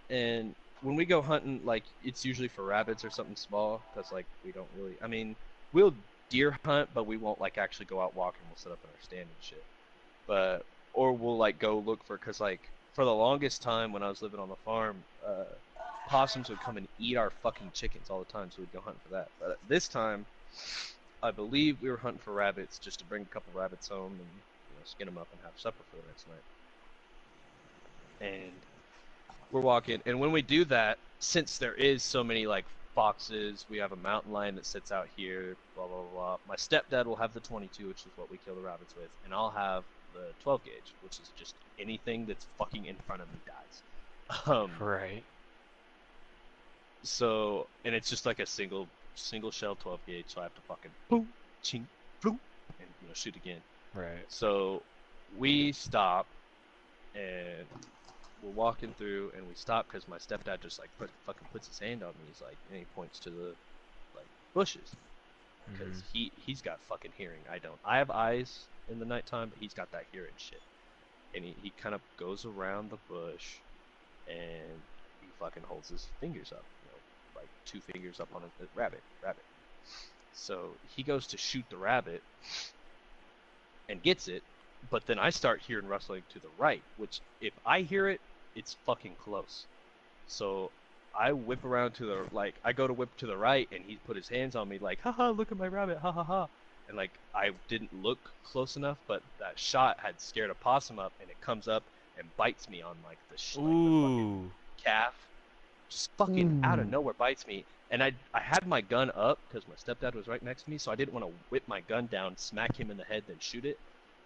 and when we go hunting, like it's usually for rabbits or something small, because like we don't really. I mean, we'll deer hunt, but we won't like actually go out walking. We'll set up in our stand and shit. Or we'll like go look for, cause like for the longest time when I was living on the farm, possums would come and eat our fucking chickens all the time, so we'd go hunting for that. But this time, I believe we were hunting for rabbits, just to bring a couple rabbits home and skin them up and have supper for the next night. And we're walking, and when we do that, since there is so many like foxes, we have a mountain lion that sits out here, blah blah blah. My stepdad will have the 22, which is what we kill the rabbits with, and I'll have the 12 gauge, which is just anything that's fucking in front of me dies. Right. So, and it's just like a single shell 12 gauge, so I have to fucking boom, ching, floop, and shoot again. Right. So we stop, and we're walking through, and we stop because my stepdad just like fucking puts his hand on me. He's like, and he points to the like bushes because he's got fucking hearing. I don't. I have eyes in the nighttime, but he's got that hearing shit. And he kind of goes around the bush, and he fucking holds his fingers up, like 2 fingers up on a rabbit. So he goes to shoot the rabbit and gets it, but then I start hearing rustling to the right, which if I hear it, it's fucking close. So I whip around to the, I go to whip to the right, and he put his hands on me like, haha, look at my rabbit, ha ha ha. And like, I didn't look close enough, but that shot had scared a possum up, and it comes up and bites me on like the fucking calf. Just fucking out of nowhere bites me. And I had my gun up because my stepdad was right next to me, so I didn't want to whip my gun down, smack him in the head, then shoot it.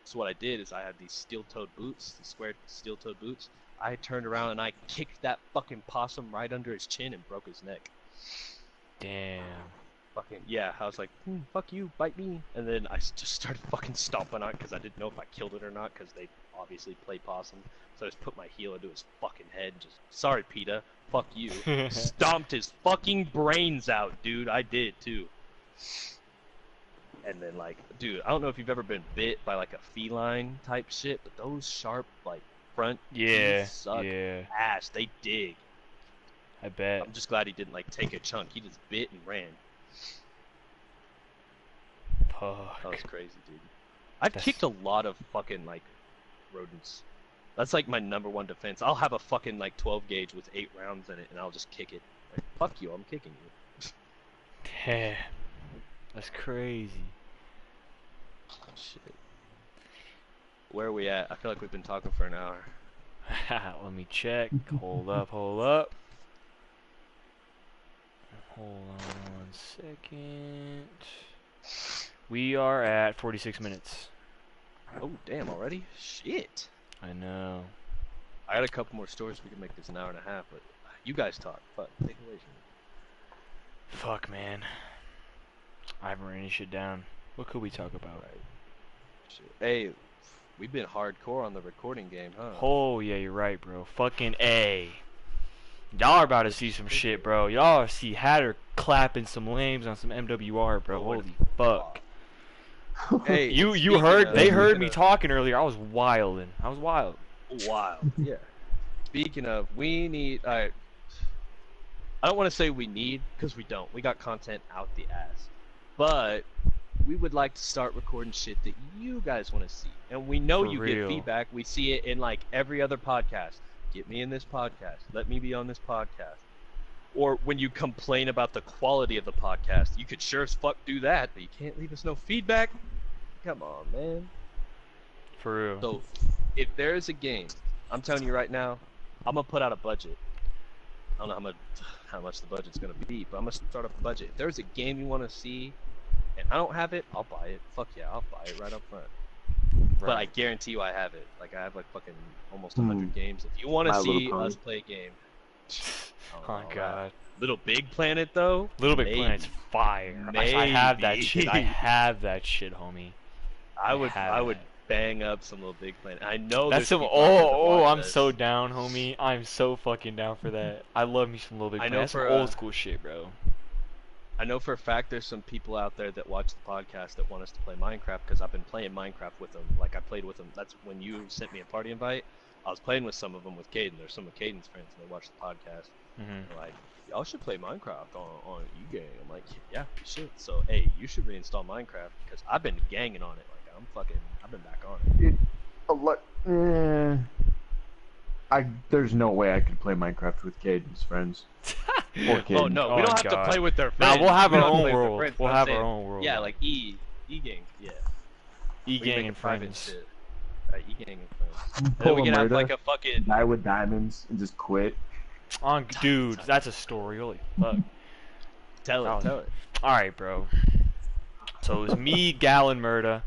So what I did is I had these steel-toed boots, these square steel-toed boots. I turned around and I kicked that fucking possum right under his chin and broke his neck. Damn. Fucking yeah, I was like, fuck you, bite me. And then I just started fucking stomping on it because I didn't know if I killed it or not because they obviously play possum. So I just put my heel into his fucking head and just, sorry PETA, fuck you. Stomped his fucking brains out, dude. I did too. And then like, dude, I don't know if you've ever been bit by like a feline type shit, but those sharp like front teeth suck ass. They dig. I bet. I'm just glad he didn't like take a chunk. He just bit and ran. Fuck. That was crazy, dude. I've kicked a lot of fucking like rodents. That's like my #1 defense. I'll have a fucking like 12 gauge with 8 rounds in it, and I'll just kick it. Like, fuck you, I'm kicking you. Damn. That's crazy. Shit. Where are we at? I feel like we've been talking for an hour. Let me check. Hold up. Hold on 1 second. We are at 46 minutes. Oh, damn, already? Shit. I know. I got a couple more stories. We can make this an hour and a half, but you guys talk. Fuck, take it away from me. Fuck, man. I haven't written any shit down. What could we talk about? Right. Shit. Hey, we've been hardcore on the recording game, huh? Oh, yeah, you're right, bro. Fucking A. Y'all are about to see some shit, bro. Y'all see Hatter clapping some lames on some MWR, bro. Holy fuck. Hey, you heard? They heard me talking earlier. I was wilding. I was wild. Wild, yeah. Speaking of, we need. I don't want to say we need, because we don't. We got content out the ass. But we would like to start recording shit that you guys want to see. And we know you get feedback. We see it in like every other podcast. Get me in this podcast. Let me be on this podcast. Or when you complain about the quality of the podcast, you could sure as fuck do that, but you can't leave us no feedback. Come on, man. For real. So, if there is a game, I'm telling you right now, I'm gonna put out a budget. I don't know how much the budget's gonna be, but I'm gonna start up a budget. If there's a game you want to see, and I don't have it, I'll buy it. Fuck yeah, I'll buy it right up front. Right. But I guarantee you I have it. Like, I have like fucking almost 100 games. If you want to see us play a game. Oh god. Little Big Planet though? Little Big Planet's fire. I have that shit. I have that shit, homie. I would bang up some Little Big Planet. I know that's some. I'm so down, homie. I'm so fucking down for that. I love me some Little Big Planet. That's some old school shit, bro. I know for a fact there's some people out there that watch the podcast that want us to play Minecraft because I've been playing Minecraft with them. Like, I played with them. That's when you sent me a party invite. I was playing with some of them with Caden. There's some of Caden's friends, and they watch the podcast. They're like, y'all should play Minecraft on E-Gang. I'm like, yeah, we should. So, hey, you should reinstall Minecraft because I've been ganging on it. Like, I've been back on it. There's no way I could play Minecraft with Caden's friends. Oh no, we don't have to play with their friends. Nah, we'll have our own world. We'll have our own world. Yeah, like E-Gang, yeah. E-Gang and friends. Shit. Right, E-Gang and friends. And then we can have like a fucking guy with diamonds and just quit. Dude, that's a story. Holy fuck. Tell it. Alright, bro. So it was me, Gal, and Murda.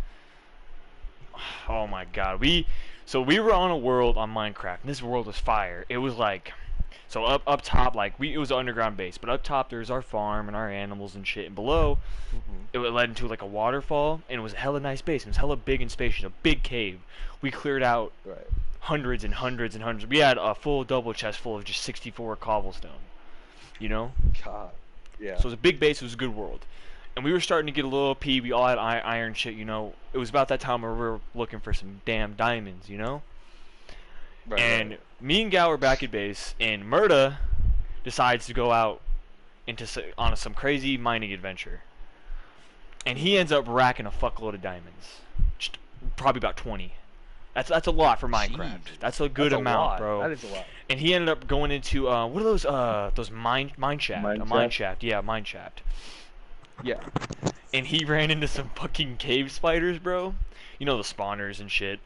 Oh my god. We were on a world on Minecraft, and this world was fire. It was like So up top, like it was an underground base, but up top there's our farm and our animals and shit, and below it led into like a waterfall, and it was a hella nice base. It was hella big and spacious, a big cave. We cleared out Right. hundreds and hundreds and hundreds. We had a full double chest full of just 64 cobblestone. You know? God. Yeah. So it was a big base. It was a good world. And we were starting to get a little OP. We all had iron shit, you know. It was about that time where we were looking for some damn diamonds, you know? Right, And right. me and Gal were back at base, and Murda decides to go out into on some crazy mining adventure. And he ends up racking a fuckload of diamonds. Just probably about 20. That's a lot for Minecraft. Jeez. That's a good That's a amount, lot. bro. That is a lot. And he ended up going into what are those mine shaft? Mine A mine shaft? shaft, yeah, mine shaft. Yeah. And he ran into some fucking cave spiders, bro. You know the spawners and shit.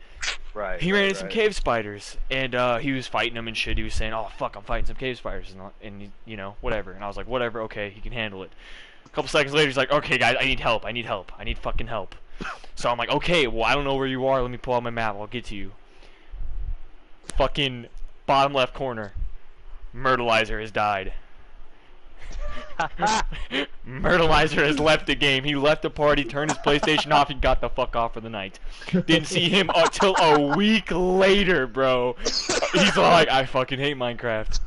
Right. He right, ran into some right. cave spiders, and he was fighting them and shit. He was saying, "Oh fuck, I'm fighting some cave spiders," and you know, whatever. And I was like, "Whatever, okay, he can handle it." A couple seconds later, he's like, "Okay, guys, I need help. I need help. I need fucking help." So I'm like, "Okay, well, I don't know where you are. Let me pull out my map. I'll get to you." Fucking bottom left corner, Myrtleizer has died. Myrtleizer has left the game. He left the party, turned his PlayStation off, and got the fuck off for the night. Didn't see him until a week later, bro. He's like, I fucking hate Minecraft.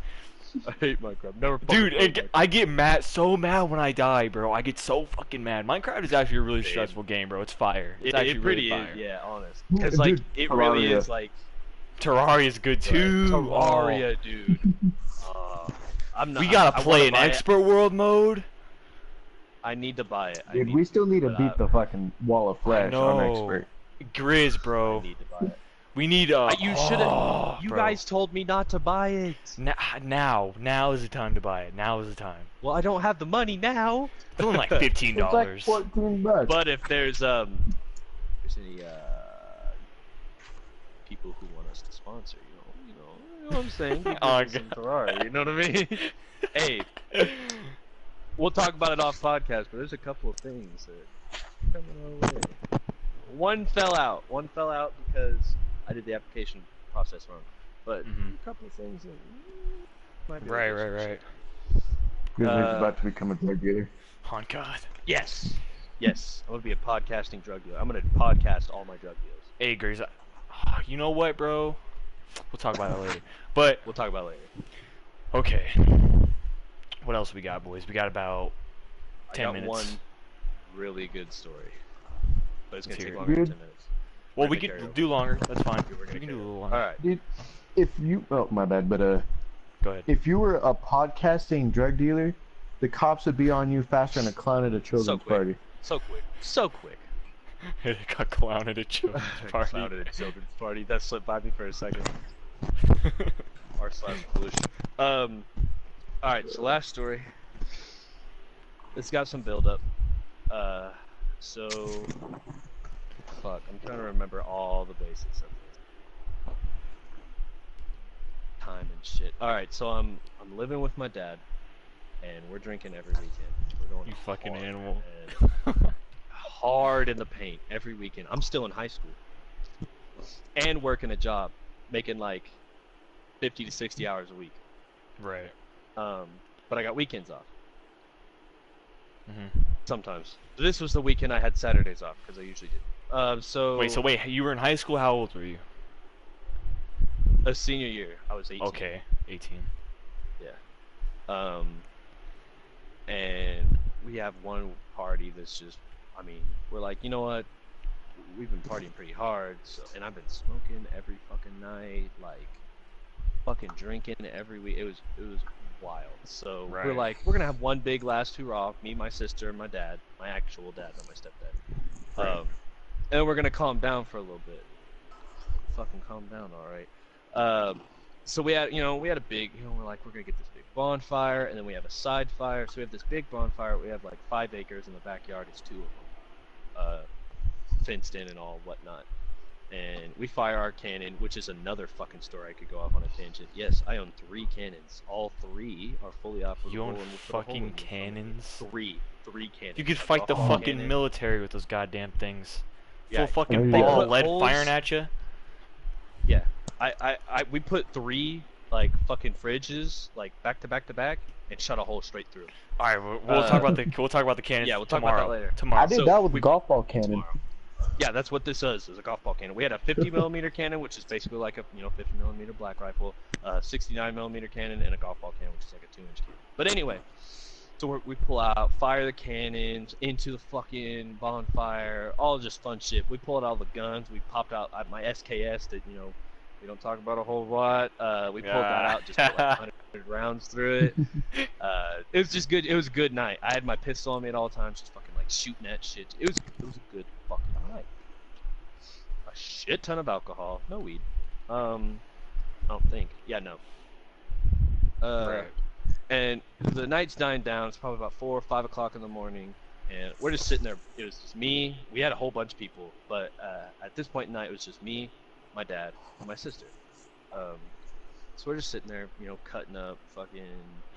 I hate Minecraft. Never. fucking Dude, played and Minecraft. I get so mad when I die, bro. I get so fucking mad. Minecraft is actually a really stressful game, bro. It's fire. It's actually It pretty really fire. is. Yeah, honest. Because like Dude, it really Terraria. is like Terraria is good too. Terraria, Oh. dude. I'm not. We gotta I play wanna an buy it. expert world mode. I need to buy it. Dude, we still need to beat the fucking wall of flesh on know. expert. Grizz, I bro. need to buy it. We need You should have. oh, You bro. guys told me not to buy it. Now is the time to buy it. Now is the time. Well, I don't have the money now. It's only like $15. It's like $14. But if there's any people who want us to sponsor, you know what I'm saying? Give Oh, us some Ferrari, you know what I mean? Hey, we'll talk about it off podcast, but there's a couple of things that are coming our way. One fell out because I did the application process wrong. But Mhm. a couple of things that might be Right. Grizzly's about to become a drug dealer. Oh God. Yes. Yes. I'm gonna be a podcasting drug dealer. I'm gonna podcast all my drug deals. Hey, Grizz. You know what, bro? We'll talk about that later. But We'll talk about it later. okay. What else we got, boys? We got about 10 I got minutes. one really good story, but it's gonna Let's take hear it. longer than Dude. 10 minutes. Well, We're we gonna carry could over. do longer. That's fine. We're gonna We can do a carry little over. longer. All right. Dude, if you my bad, but Go ahead. if you were a podcasting drug dealer, the cops would be on you faster than a clown at a children's quick. party. So quick. So quick. It got clown at a children's party. Clown at a children's party. That slipped by me for a second. R/pollution. All right. So last story. It's got some build up. So fuck. I'm trying to remember all the basics of this. Time and shit. All right. So I'm living with my dad, and we're drinking every weekend. We're going You fucking hard, animal. and hard in the paint every weekend. I'm still in high school and working a job, making like 50 to 60 hours a week. Right. But I got weekends off hmm sometimes. This was the weekend I had Saturdays off because I usually did. So Wait, you were in high school? How old were you? a senior year, I was 18. Okay, 18. And we have one party that's just, I mean, we're like, you know what? We've been partying pretty hard, and I've been smoking every fucking night, like fucking drinking every week. It was wild. So we're Right. like, we're gonna have one big last hurrah, me, my sister, and my dad, my actual dad, not my stepdad. Right. And then we're gonna calm down for a little bit. Fucking calm down, all right. So we had a big, we're like, we're gonna get this big bonfire, and then we have a side fire. So we have this big bonfire. We have like 5 acres in the backyard. It's 2 of them, fenced in and all whatnot. And we fire our cannon, which is another fucking story. I could go off on a tangent. Yes, I own 3 cannons. All 3 are fully operable. You own and we'll put a hole in fucking them. cannons? 3 cannons. You could Like fight a the whole fucking cannon. military with those goddamn things. Yeah, Full fucking There you ball go. of lead Holes- firing at you. Yeah, we put 3 like fucking fridges, like back to back to back, and shot a hole straight through. All right, we'll talk about the cannons. Yeah, we'll talk tomorrow. about that later. Tomorrow. I did So that with we- golf ball cannon. Tomorrow. Yeah, that's what this is a golf ball cannon. We had a 50 millimeter cannon, which is basically like a 50 millimeter black rifle, 69 millimeter cannon, and a golf ball cannon, which is like a 2-inch cannon. But anyway, so we pull out, fire the cannons into the fucking bonfire, all just fun shit. We pulled out all the guns. We popped out my SKS that we don't talk about a whole lot. We pulled that out, just put like 100 rounds through it. It was just good. It was a good night. I had my pistol on me at all times, just fucking like shooting at shit. It was a good fucking night. A shit ton of alcohol, no weed. I don't think. Yeah, no. Right. And the night's dying down. It's probably about 4 or 5 o'clock in the morning, and we're just sitting there. It was just me. We had a whole bunch of people, but at this point in the night, it was just me, my dad, and my sister. So we're just sitting there, cutting up. Fucking,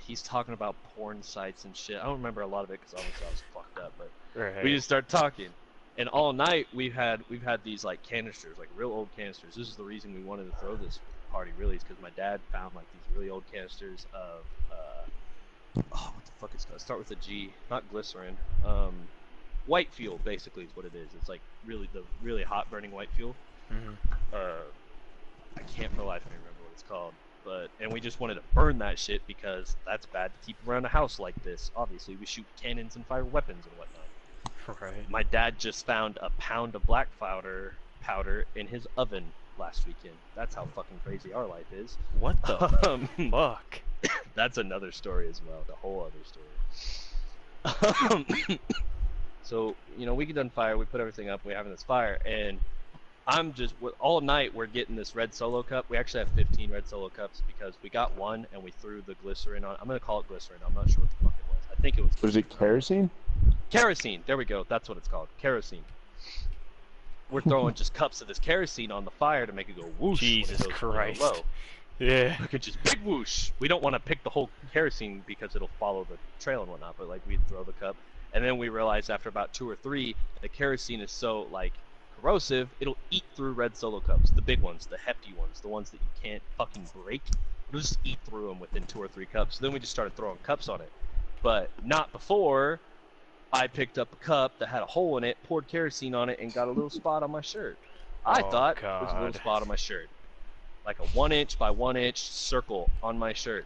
he's talking about porn sites and shit. I don't remember a lot of it because obviously I was fucked up, but Right. we just start talking. And all night we've had these like canisters, like real old canisters. This is the reason we wanted to throw this party, really, is because my dad found like these really old canisters of what the fuck is it called? Start with a G, not glycerin. White fuel basically is what it is. It's like really hot burning white fuel. I can't for the life of me remember what it's called. And we just wanted to burn that shit because that's bad to keep around a house like this. Obviously, we shoot cannons and fire weapons and whatnot. Right. My dad just found a pound of black powder in his oven last weekend. That's how fucking crazy our life is. What the Um, fuck? That's another story as well, the whole other story. So, we get done fire, we put everything up, we're having this fire, and I'm just, all night we're getting this red Solo cup. We actually have 15 red Solo cups because we got one and we threw the glycerin on. I'm going to call it glycerin. I'm not sure what the fuck it was. I think it was Was it kerosene? kerosene. There we go. That's what it's called. Kerosene. We're throwing just cups of this kerosene on the fire to make it go whoosh. when it Jesus goes Christ. low. Yeah. Like, it's just big whoosh. We don't want to pick the whole kerosene because it'll follow the trail and whatnot, but like we'd throw the cup. And then we realized after about 2 or 3, the kerosene is so like corrosive, it'll eat through red Solo cups, the big ones, the hefty ones, the ones that you can't fucking break. It'll just eat through them within 2 or 3 cups. So then we just started throwing cups on it, but not before I picked up a cup that had a hole in it, poured kerosene on it, and got a little spot on my shirt. I Oh, thought it was a little God. spot on my shirt, like a 1-inch by 1-inch circle on my shirt.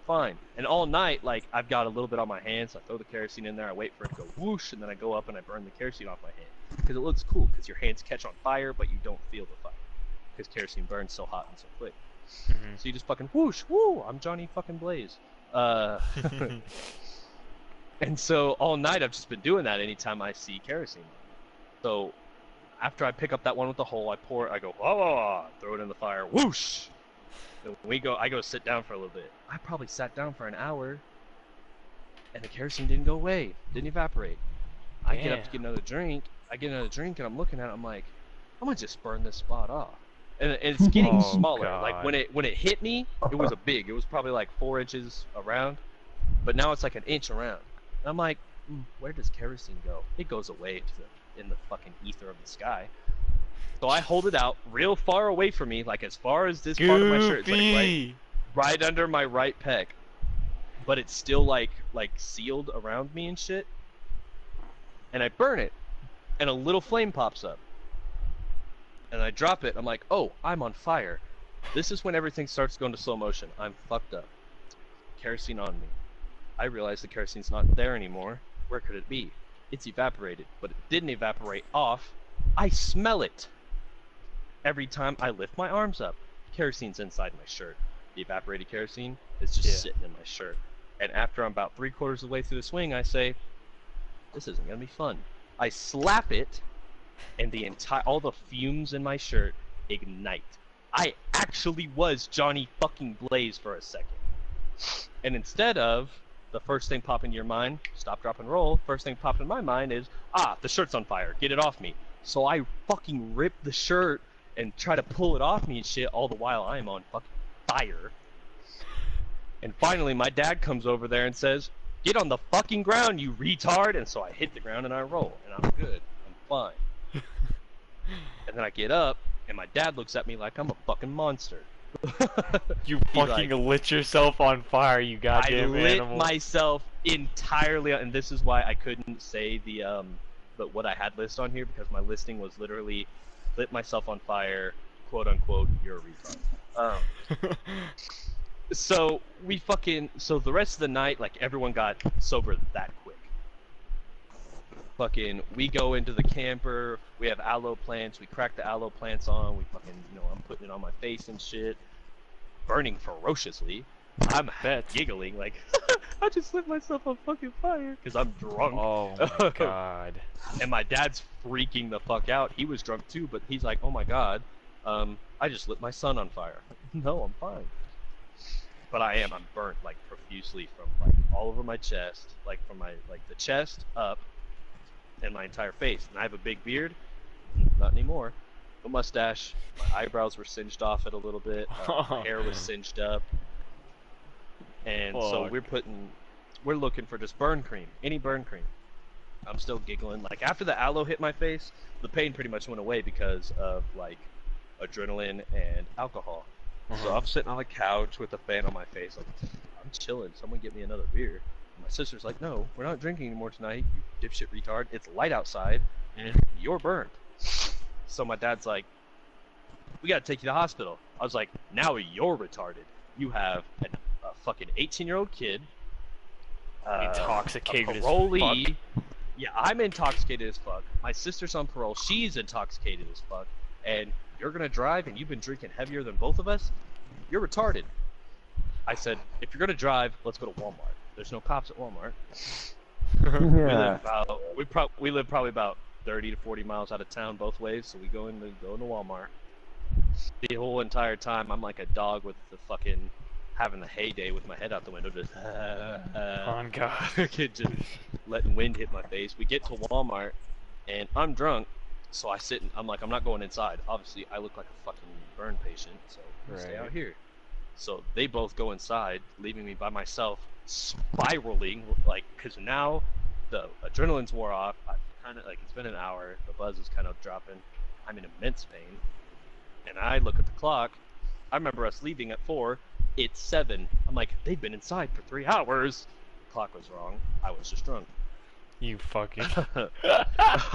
Fine. And all night, like, I've got a little bit on my hands. So I throw the kerosene in there, I wait for it to go whoosh, and then I go up and I burn the kerosene off my hand. Because it looks cool, because your hands catch on fire, but you don't feel the fire. Because kerosene burns so hot and so quick. So you just fucking whoosh, woo, I'm Johnny fucking Blaze. And so all night I've just been doing that anytime I see kerosene. So after I pick up that one with the hole, I go, whoa, throw it in the fire, whoosh. Then I go sit down for a little bit. I probably sat down for an hour, and the kerosene didn't go away, didn't evaporate. I get up to Damn. get another drink. I get another drink, and I'm looking at it. I'm like, I'm gonna just burn this spot off. And it's getting Oh, smaller. God. Like when it hit me, it was it was probably like 4 inches around, but now it's like an inch around. And I'm like, where does kerosene go? It goes away in the fucking ether of the sky. So I hold it out real far away from me, like as far as this part of my shirt. It's like Goofy. right under my right pec. But it's still like sealed around me and shit. And I burn it, and a little flame pops up. And I drop it. I'm like, oh, I'm on fire. This is when everything starts going to slow motion. I'm fucked up. Kerosene on me. I realize the kerosene's not there anymore. Where could it be? It's evaporated, but it didn't evaporate off. I smell it. Every time I lift my arms up, kerosene's inside my shirt. The evaporated kerosene is just sitting in my shirt. And after I'm about 3/4 of the way through the swing, I say, this isn't gonna be fun. I slap it, and all the fumes in my shirt ignite. I actually was Johnny fucking Blaze for a second. And instead of the first thing popping into your mind, stop, drop, and roll, first thing popped in my mind is, the shirt's on fire, get it off me. So I fucking rip the shirt and try to pull it off me and shit, all the while I am on fucking fire. And finally, my dad comes over there and says, get on the fucking ground, you retard! And so I hit the ground and I roll, and I'm good. I'm fine. And then I get up, and my dad looks at me like I'm a fucking monster. You He's fucking like, lit yourself on fire, you I goddamn lit animal. myself entirely, and this is why I couldn't say but what I had list on here, because my listing was literally lit myself on fire, quote unquote, you're a retard. So so the rest of the night, like, everyone got sober that quick. Fucking, we go into the camper, we have aloe plants, we crack the aloe plants on, we fucking, I'm putting it on my face and shit, burning ferociously. I'm giggling like, I just lit myself on fucking fire, because I'm drunk. Oh my god. And my dad's freaking the fuck out. He was drunk too, but he's like, oh my god, I just lit my son on fire. No, I'm fine. But I'm burnt, like, profusely from, like, all over my chest, like, from my, like, the chest up, and my entire face. And I have a big beard. Not anymore. A mustache. My eyebrows were singed off it a little bit. My hair was singed up. And so we're looking for just burn cream. Any burn cream. I'm still giggling. Like, after the aloe hit my face, the pain pretty much went away because of, like, adrenaline and alcohol. So I'm sitting on the couch with a fan on my face, like, I'm chilling. Someone get me another beer. And my sister's like, no, we're not drinking anymore tonight, you dipshit retard. It's light outside, and you're burned. So my dad's like, we gotta take you to the hospital. I was like, now you're retarded. You have a fucking 18-year-old kid, Intoxicated a as parolee. fuck. Yeah, I'm intoxicated as fuck. My sister's on parole. She's intoxicated as fuck. And you're gonna drive and you've been drinking heavier than both of us? You're retarded. I said, if you're gonna drive, let's go to Walmart. There's no cops at Walmart. Yeah. We live probably about 30 to 40 miles out of town both ways, so we go into Walmart. The whole entire time, I'm like a dog with the fucking having the heyday with my head out the window, just On God. just letting wind hit my face. We get to Walmart, and I'm drunk, so I sit and I'm like, I'm not going inside. Obviously, I look like a fucking burn patient, so I'm gonna stay out here. So they both go inside, leaving me by myself, spiraling, like, because now the adrenaline's wore off. I've kind of, like, it's been an hour, the buzz is kind of dropping. I'm in immense pain, and I look at the clock. I remember us leaving at 4. It's 7. I'm like, they've been inside for 3 hours. The clock was wrong. I was just drunk. You fucking. I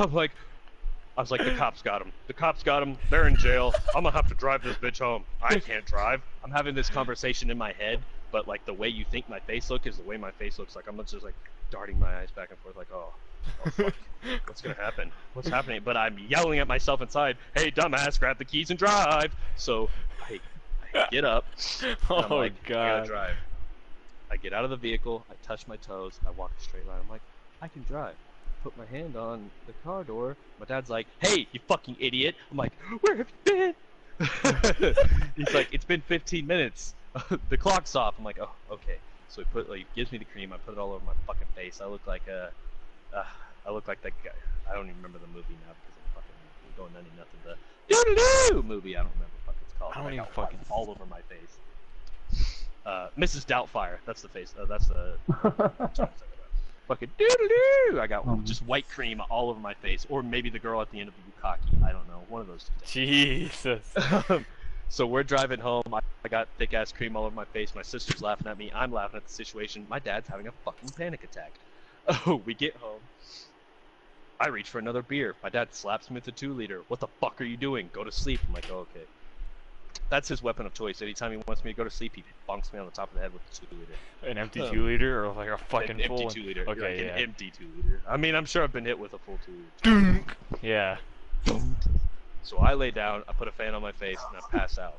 was like, the cops got him. The cops got him. They're in jail. I'm gonna have to drive this bitch home. I can't drive. I'm having this conversation in my head, but, like, the way you think my face looks is the way my face looks. Like, I'm just, like, darting my eyes back and forth, like, oh fuck. What's gonna happen? What's happening? But I'm yelling at myself inside, hey, dumbass, grab the keys and drive. So I get up. And I'm Oh like, God. I gotta drive. I get out of the vehicle. I touch my toes. I walk a straight line. I'm like, I can drive. Put my hand on the car door. My dad's like, hey, you fucking idiot. I'm like, where have you been? He's like, it's been 15 minutes. The clock's off. I'm like, oh, okay. So he gives me the cream. I put it all over my fucking face. I look like that guy. I don't even remember the movie now because I'm fucking going nutty nothing. The Doodaloo movie. I don't remember what the fuck it's called. I don't even got fucking. all over my face. Mrs. Doubtfire. That's the face. That's the. Fucking doodaloo! I got just white cream all over my face, or maybe the girl at the end of the bukkake. I don't know. One of those two things. Jesus. So we're driving home. I got thick ass cream all over my face. My sister's laughing at me. I'm laughing at the situation. My dad's having a fucking panic attack. Oh, we get home. I reach for another beer. My dad slaps me with a 2-liter. What the fuck are you doing? Go to sleep. I'm like, oh, okay. That's his weapon of choice. Anytime he wants me to go to sleep, he bonks me on the top of the head with a 2-liter. An empty 2-liter or like a fucking an full empty 2-liter. Okay, like yeah. An empty 2-liter. I mean, I'm sure I've been hit with a full 2-liter. Yeah. So I lay down, I put a fan on my face, and I pass out.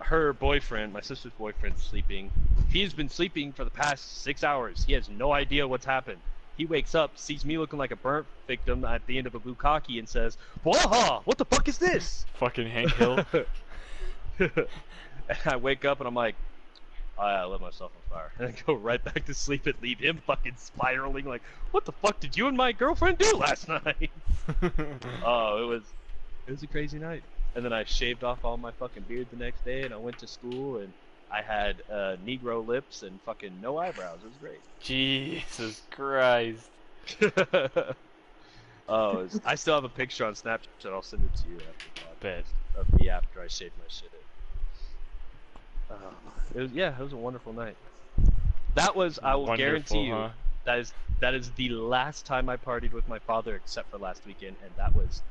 Her boyfriend, my sister's boyfriend, sleeping. He's been sleeping for the past 6 hours. He has no idea what's happened. He wakes up, sees me looking like a burnt victim at the end of a bukkake, and says, "Waha! What the fuck is this?" Fucking Hank Hill. And I wake up and I'm like, I lit myself on fire. And I go right back to sleep and leave him fucking spiraling like, what the fuck did you and my girlfriend do last night? Oh, it was a crazy night. And then I shaved off all my fucking beard the next day, and I went to school, and I had Negro lips and fucking no eyebrows. It was great. Jesus Christ. I still have a picture on Snapchat. I'll send it to you after the podcast. Bet. Of me after I shaved my shit. Uh, it was a wonderful night. That was, I will guarantee Wonderful, you, huh? that is the last time I partied with my father, except for last weekend, and that was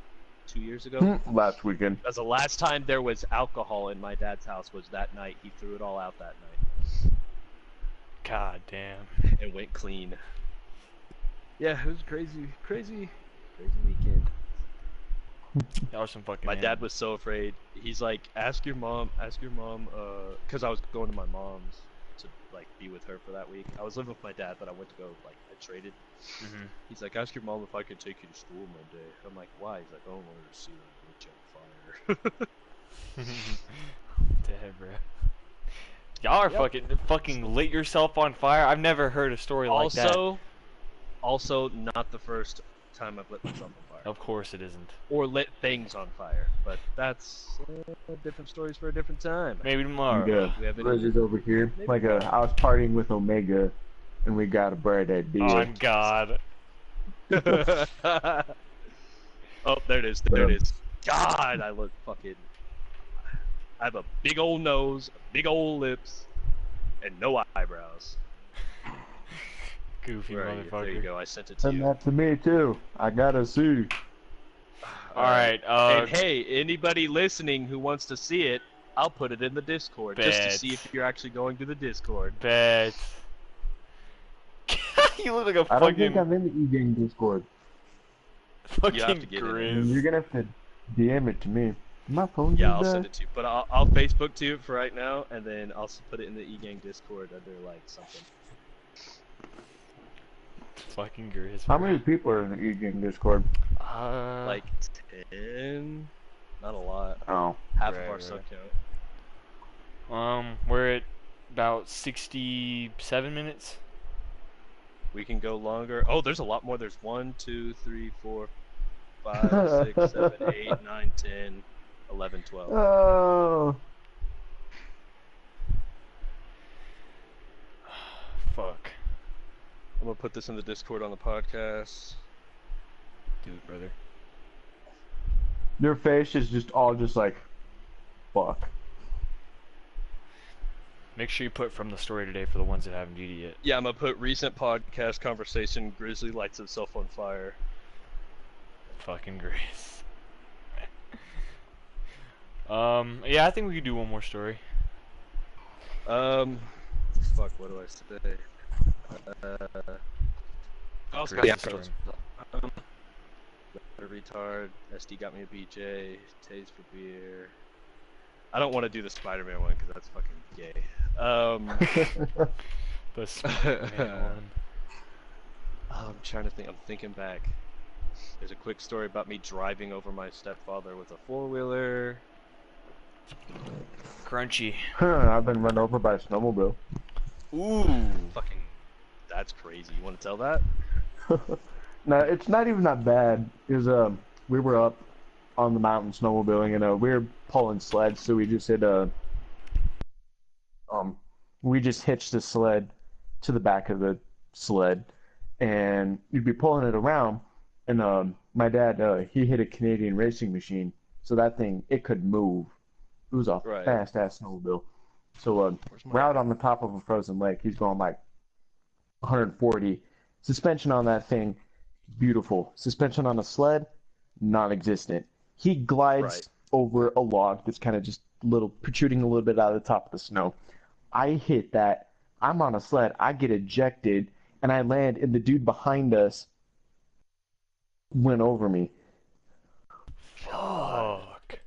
2 years ago. Last weekend. That's the last time there was alcohol in my dad's house. Was that night. He threw it all out that night God damn. and went clean. Yeah, it was crazy weekend. That was some fucking. My dad was so afraid. He's like, ask your mom, because I was going to my mom's to like be with her for that week. I was living with my dad, but I went to go like I traded. Mhm. He's like, ask your mom if I could take you to school Monday. I'm like, why? He's like, I don't want her to see that bitch on fire. Damn, bro. Y'all are fucking lit yourself on fire. I've never heard a story like that. Also, not the first time I've lit myself on fire. Of course it isn't. Or lit things on fire, but that's different stories for a different time. Maybe tomorrow. Yeah, Do we have any- Blizzard's over here. Maybe Like not. I was partying with Omega, and we got a bright idea. On God. Oh, there it is. There it is. God, I look fucking. I have a big old nose, big old lips, and no eyebrows. Goofy Where are you? motherfucker. There you go. I sent it to Send you. that to me too. I gotta see. Alright, And hey, anybody listening who wants to see it, I'll put it in the Discord just to Bet. see if you're actually going to the Discord. Bet. You look like a I don't think fucking I'm in the e-game Discord. You have to get in it. You're Grizz. gonna have to DM it to me. My phone. Yeah, I'll send it to you. But I'll Facebook to you for right now, and then I'll put it in the E-Gang Discord under like something. Fucking Grizz. How bro. many people are in the e-game Discord? Like 10? Not a lot. Oh. Half Right, of our right. sub count. We're at about 67 minutes. We can go longer. Oh, there's a lot more. There's 1, 2, 3, 4, 5, 6, 7, 8, 9, 10, 11, 12. Oh. Fuck. I'm gonna put this in the Discord on the podcast. Dude, brother. Their face is just all just like, fuck. Make sure you put from the story today for the ones that haven't viewed it yet. Yeah, I'm gonna put recent podcast conversation. Grizzly lights himself on fire. Fucking Grizz. Yeah, I think we could do one more story. Fuck. What do I say? Grizz Yeah, story. a retard. SD got me a BJ. Taste for beer. I don't want to do the Spider-Man one because that's fucking gay. The Spider-Man one. I'm trying to think. I'm thinking back. There's a quick story about me driving over my stepfather with a four-wheeler. Crunchy. I've been run over by a snowmobile. Ooh. Fucking. That's crazy. You want to tell that? No, it's not even that bad. Because we were up on the mountain snowmobiling, and we were pulling sleds, so we just we just hitched the sled to the back of the sled, and you'd be pulling it around, and my dad he hit a Canadian racing machine, so that thing it could move. It was a Right. fast ass snowmobile. So Where's we're out on the top of a frozen lake. He's going like 140. Suspension on that thing, beautiful. Suspension on a sled, non-existent. He glides Right. over a log that's kind of just protruding a little bit out of the top of the snow. I hit that. I'm on a sled. I get ejected, and I land, and the dude behind us went over me. Fuck.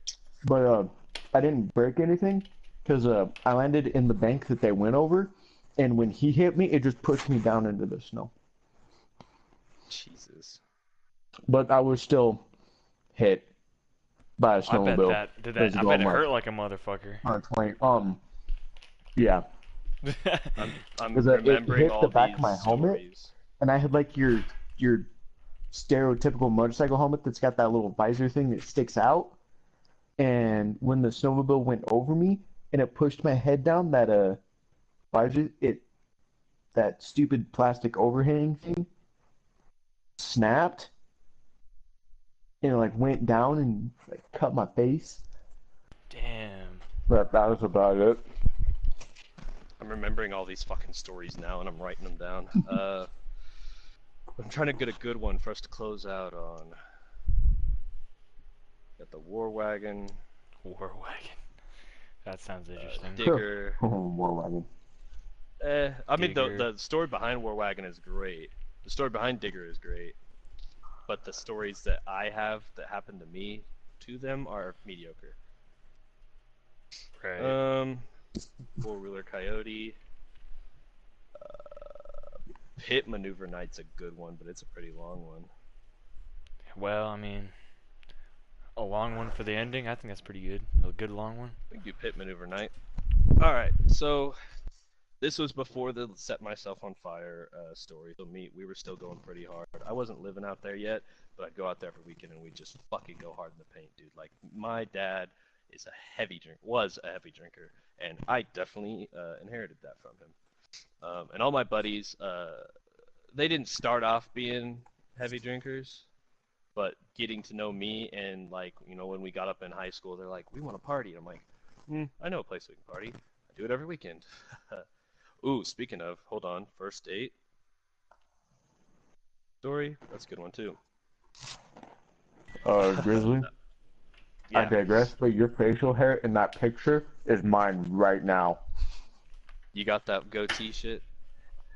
But I didn't break anything because I landed in the bank that they went over, and when he hit me, it just pushed me down into the snow. Jesus. But I was still hit by a I bet snowmobile. that did Those that. I go bet it on hurt like a motherfucker. 120. Yeah. I'm 'Cause, it remembering hit all the back these of my helmet. stories. And I had like your stereotypical motorcycle helmet that's got that little visor thing that sticks out. And when the snowmobile went over me and it pushed my head down, that visor, that stupid plastic overhang thing snapped and it like went down and like cut my face. Damn. But that was about it. I'm remembering all these fucking stories now, and I'm writing them down. I'm trying to get a good one for us to close out on. Got the War Wagon, War wagon. That sounds interesting. Digger. War wagon. I mean, Digger. the story behind War Wagon is great. The story behind Digger is great. But the stories that I have that happened to me, to them, are mediocre. Right. Four-wheeler Coyote. Pit Maneuver Night's a good one, but it's a pretty long one. Well, I mean, a long one for the ending. I think that's pretty good. A good long one. We can do Pit Maneuver Night. Alright, so this was before the Set Myself on Fire story. So we were still going pretty hard. I wasn't living out there yet, but I'd go out there every weekend and we'd just fucking go hard in the paint, dude. Like, my dad is a heavy drinker, was a heavy drinker, and I definitely inherited that from him. And all my buddies, they didn't start off being heavy drinkers, but getting to know me and, like, you know, when we got up in high school, they're like, we want to party. And I'm like, I know a place we can party. I do it every weekend. Ooh, speaking of, hold on, first date story. That's a good one too. Grizzly. I Yeah, digress, but your facial hair in that picture is mine right now. you got that goatee shit.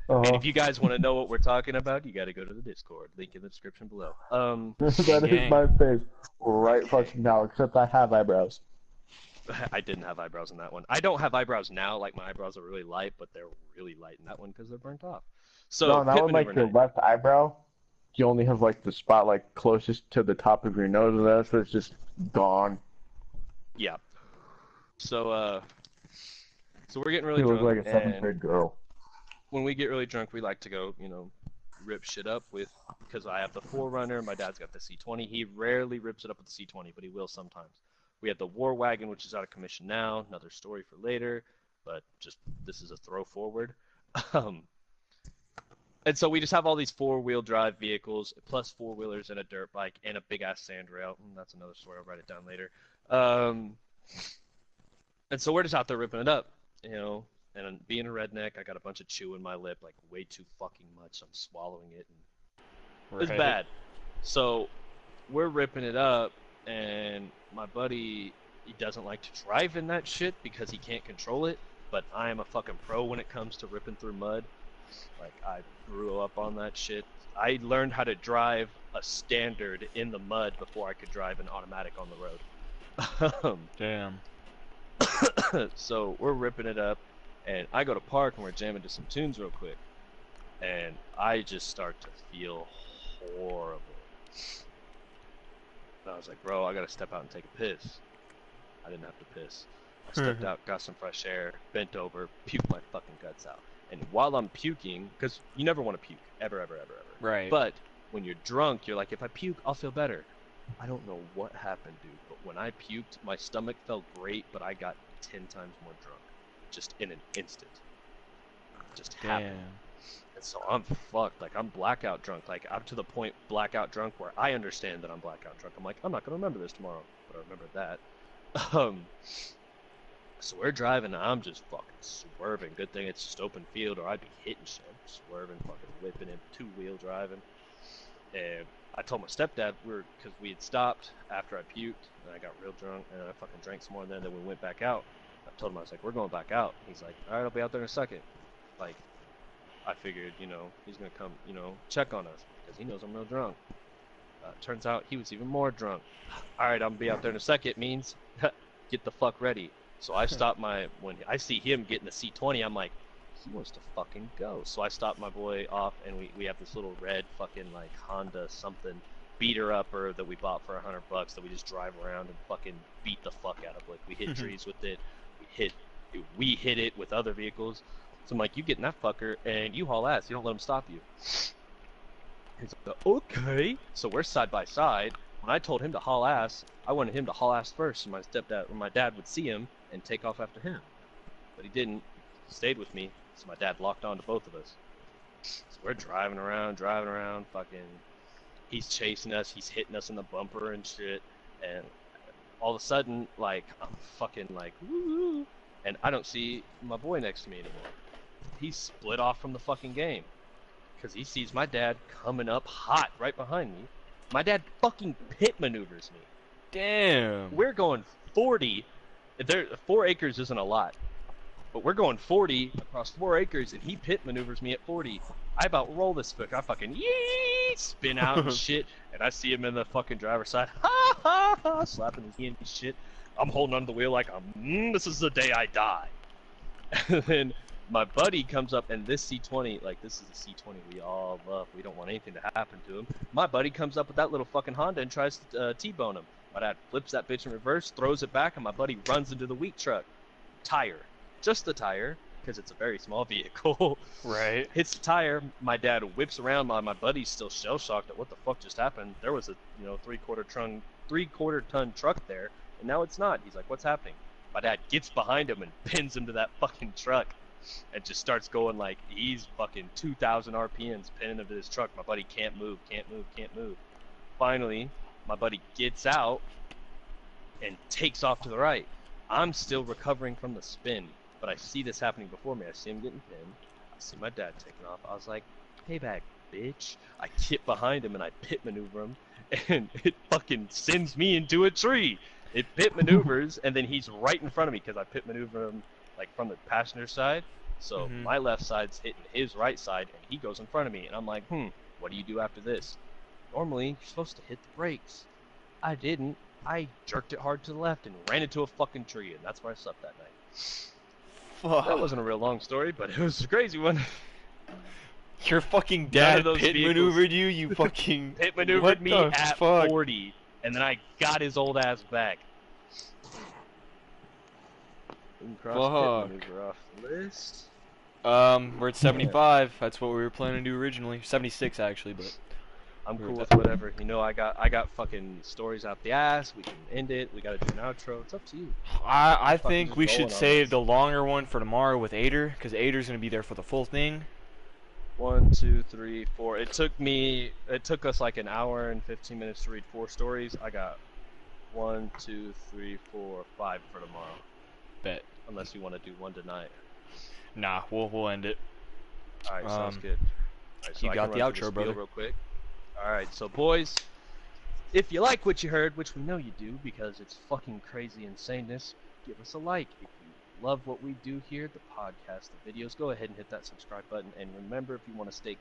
Uh-huh. And if you guys want to know what we're talking about, you got to go to the Discord. Link in the description below. That is Gang. my face right Okay. fucking now, except I have eyebrows. I didn't have eyebrows in that one. I don't have eyebrows now. Like, my eyebrows are really light, but they're really light in that one because they're burnt off. So, No, that Pit one, like Maneuver your Night. left eyebrow, you only have like the spot like closest to the top of your nose, and that's it's just gone. Yeah. So, so we're getting really You look drunk, like a seventh and grade girl. when we get really drunk, we like to go, you know, rip shit up with, because I have the 4Runner, my dad's got the C20. He rarely rips it up with the C20, but he will sometimes. We have the War Wagon, which is out of commission now. Another story for later, but just this is a throw forward. Um, and so we just have all these four-wheel drive vehicles, plus four-wheelers and a dirt bike and a big-ass sand rail. That's another story. I'll write it down later. And so we're just out there ripping it up, you know. And being a redneck, I got a bunch of chew in my lip, like way too fucking much. I'm swallowing it, and it's Right. bad. So we're ripping it up, and my buddy, he doesn't like to drive in that shit because he can't control it. But I am a fucking pro when it comes to ripping through mud. Like, I grew up on that shit. I learned how to drive a standard in the mud before I could drive an automatic on the road. Damn. So we're ripping it up, and I go to park and we're jamming to some tunes real quick, and I just start to feel horrible. And I was like, bro, I gotta step out and take a piss. I didn't have to piss. I stepped out, got some fresh air, bent over, puked my fucking guts out. And while I'm puking, because you never want to puke, ever, ever, ever, ever. Right. But when you're drunk, you're like, if I puke, I'll feel better. I don't know what happened, dude, but when I puked, my stomach felt great, but I got 10 times more drunk. Just in an instant. Just happened. Damn. And so I'm fucked. Like, I'm blackout drunk. Like, I'm to the point blackout drunk where I understand that I'm blackout drunk. I'm like, I'm not going to remember this tomorrow. But I remembered that. So we're driving, and I'm just fucking swerving. Good thing it's just open field, or I'd be hitting shit. Swerving, fucking whipping it, two-wheel driving. And I told my stepdad, because we had stopped after I puked, and I got real drunk, and I fucking drank some more, and then we went back out. I told him, I was like, we're going back out. He's like, all right, I'll be out there in a second. Like, I figured, you know, he's going to come, you know, check on us, because he knows I'm real drunk. Turns out he was even more drunk. All right, I'm going to be out there in a second means get the fuck ready. So I stopped when I see him getting the C20, I'm like, he wants to fucking go. So I stopped my boy off, and we have this little red fucking like Honda something beater upper that we bought for $100 that we just drive around and fucking beat the fuck out of. Like, we hit trees with it, we hit it with other vehicles. So I'm like, you get in that fucker and you haul ass. You don't let him stop you. He's like, okay. So we're side by side. When I told him to haul ass, I wanted him to haul ass first, so my dad would see him and take off after him. But he didn't. He stayed with me, so my dad locked on to both of us. So we're driving around, fucking. He's chasing us, he's hitting us in the bumper and shit, and all of a sudden, like, I'm fucking like, woo, and I don't see my boy next to me anymore. He split off from the fucking game because he sees my dad coming up hot right behind me. My dad fucking pit maneuvers me. Damn. We're going 40. 4 acres isn't a lot, but we're going 40 across 4 acres, and he pit maneuvers me at 40. I about roll this fuck. I fucking spin out and shit, and I see him in the fucking driver's side, ha ha ha, slapping his knee and shit. I'm holding onto the wheel like this is the day I die. And then my buddy comes up, and this C20, like this is a C20 we all love. We don't want anything to happen to him. My buddy comes up with that little fucking Honda and tries to T-bone him. My dad flips that bitch in reverse, throws it back, and my buddy runs into the wheat truck. Tire. Just the tire, because it's a very small vehicle. Right. Hits the tire. My dad whips around. My buddy's still shell shocked at what the fuck just happened. There was a 3/4 ton truck there, and now it's not. He's like, what's happening? My dad gets behind him and pins him to that fucking truck, and just starts going like he's fucking 2,000 RPMs, pinning him to this truck. My buddy can't move. Finally, my buddy gets out and takes off to the right. I'm still recovering from the spin. But I see this happening before me. I see him getting pinned. I see my dad taking off. I was like, payback, bitch. I get behind him and I pit maneuver him. And it fucking sends me into a tree. It pit maneuvers, and then he's right in front of me because I pit maneuver him like from the passenger side. So my left side's hitting his right side, and he goes in front of me. And I'm like, what do you do after this? Normally, you're supposed to hit the brakes. I didn't. I jerked it hard to the left and ran into a fucking tree, and that's where I slept that night. Fuck. That wasn't a real long story, but it was a crazy one. Your fucking None dad of those pit vehicles- maneuvered you? You fucking... Pit maneuvered What me the at fuck? 40, and then I got his old ass back. We can cross pit maneuver off the list. We're at 75. That's what we were planning to do originally. 76 actually, but I'm cool with whatever. You know, I got fucking stories out the ass. We can end it. We gotta do an outro. It's up to you. I fucking think just we rolling should on save this. the longer one for tomorrow with Ader, because Ader's gonna be there for the full thing. 1, 2, 3, 4. It took us like an hour and 15 minutes to read 4 stories. I got 1, 2, 3, 4, 5 for tomorrow. Bet. Unless you want to do one tonight. Nah, we'll end it. All right, sounds good. All right, so you I got can the run through outro, the spiel brother. real quick. All right, so boys, if you like what you heard, which we know you do because it's fucking crazy insaneness, give us a like. If you love what we do here, the podcast, the videos, go ahead and hit that subscribe button. And remember, if you want to stay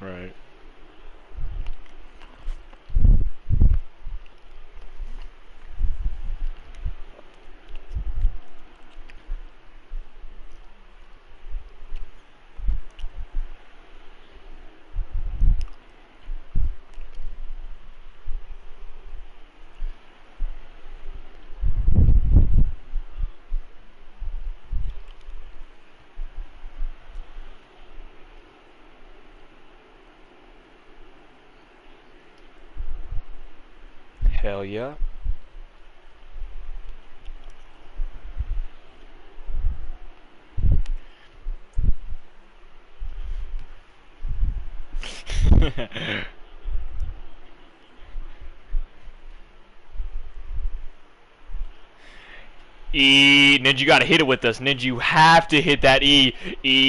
Right. Hell yeah. E, Ninja, you gotta hit it with us. Ninja, you have to hit that E. E.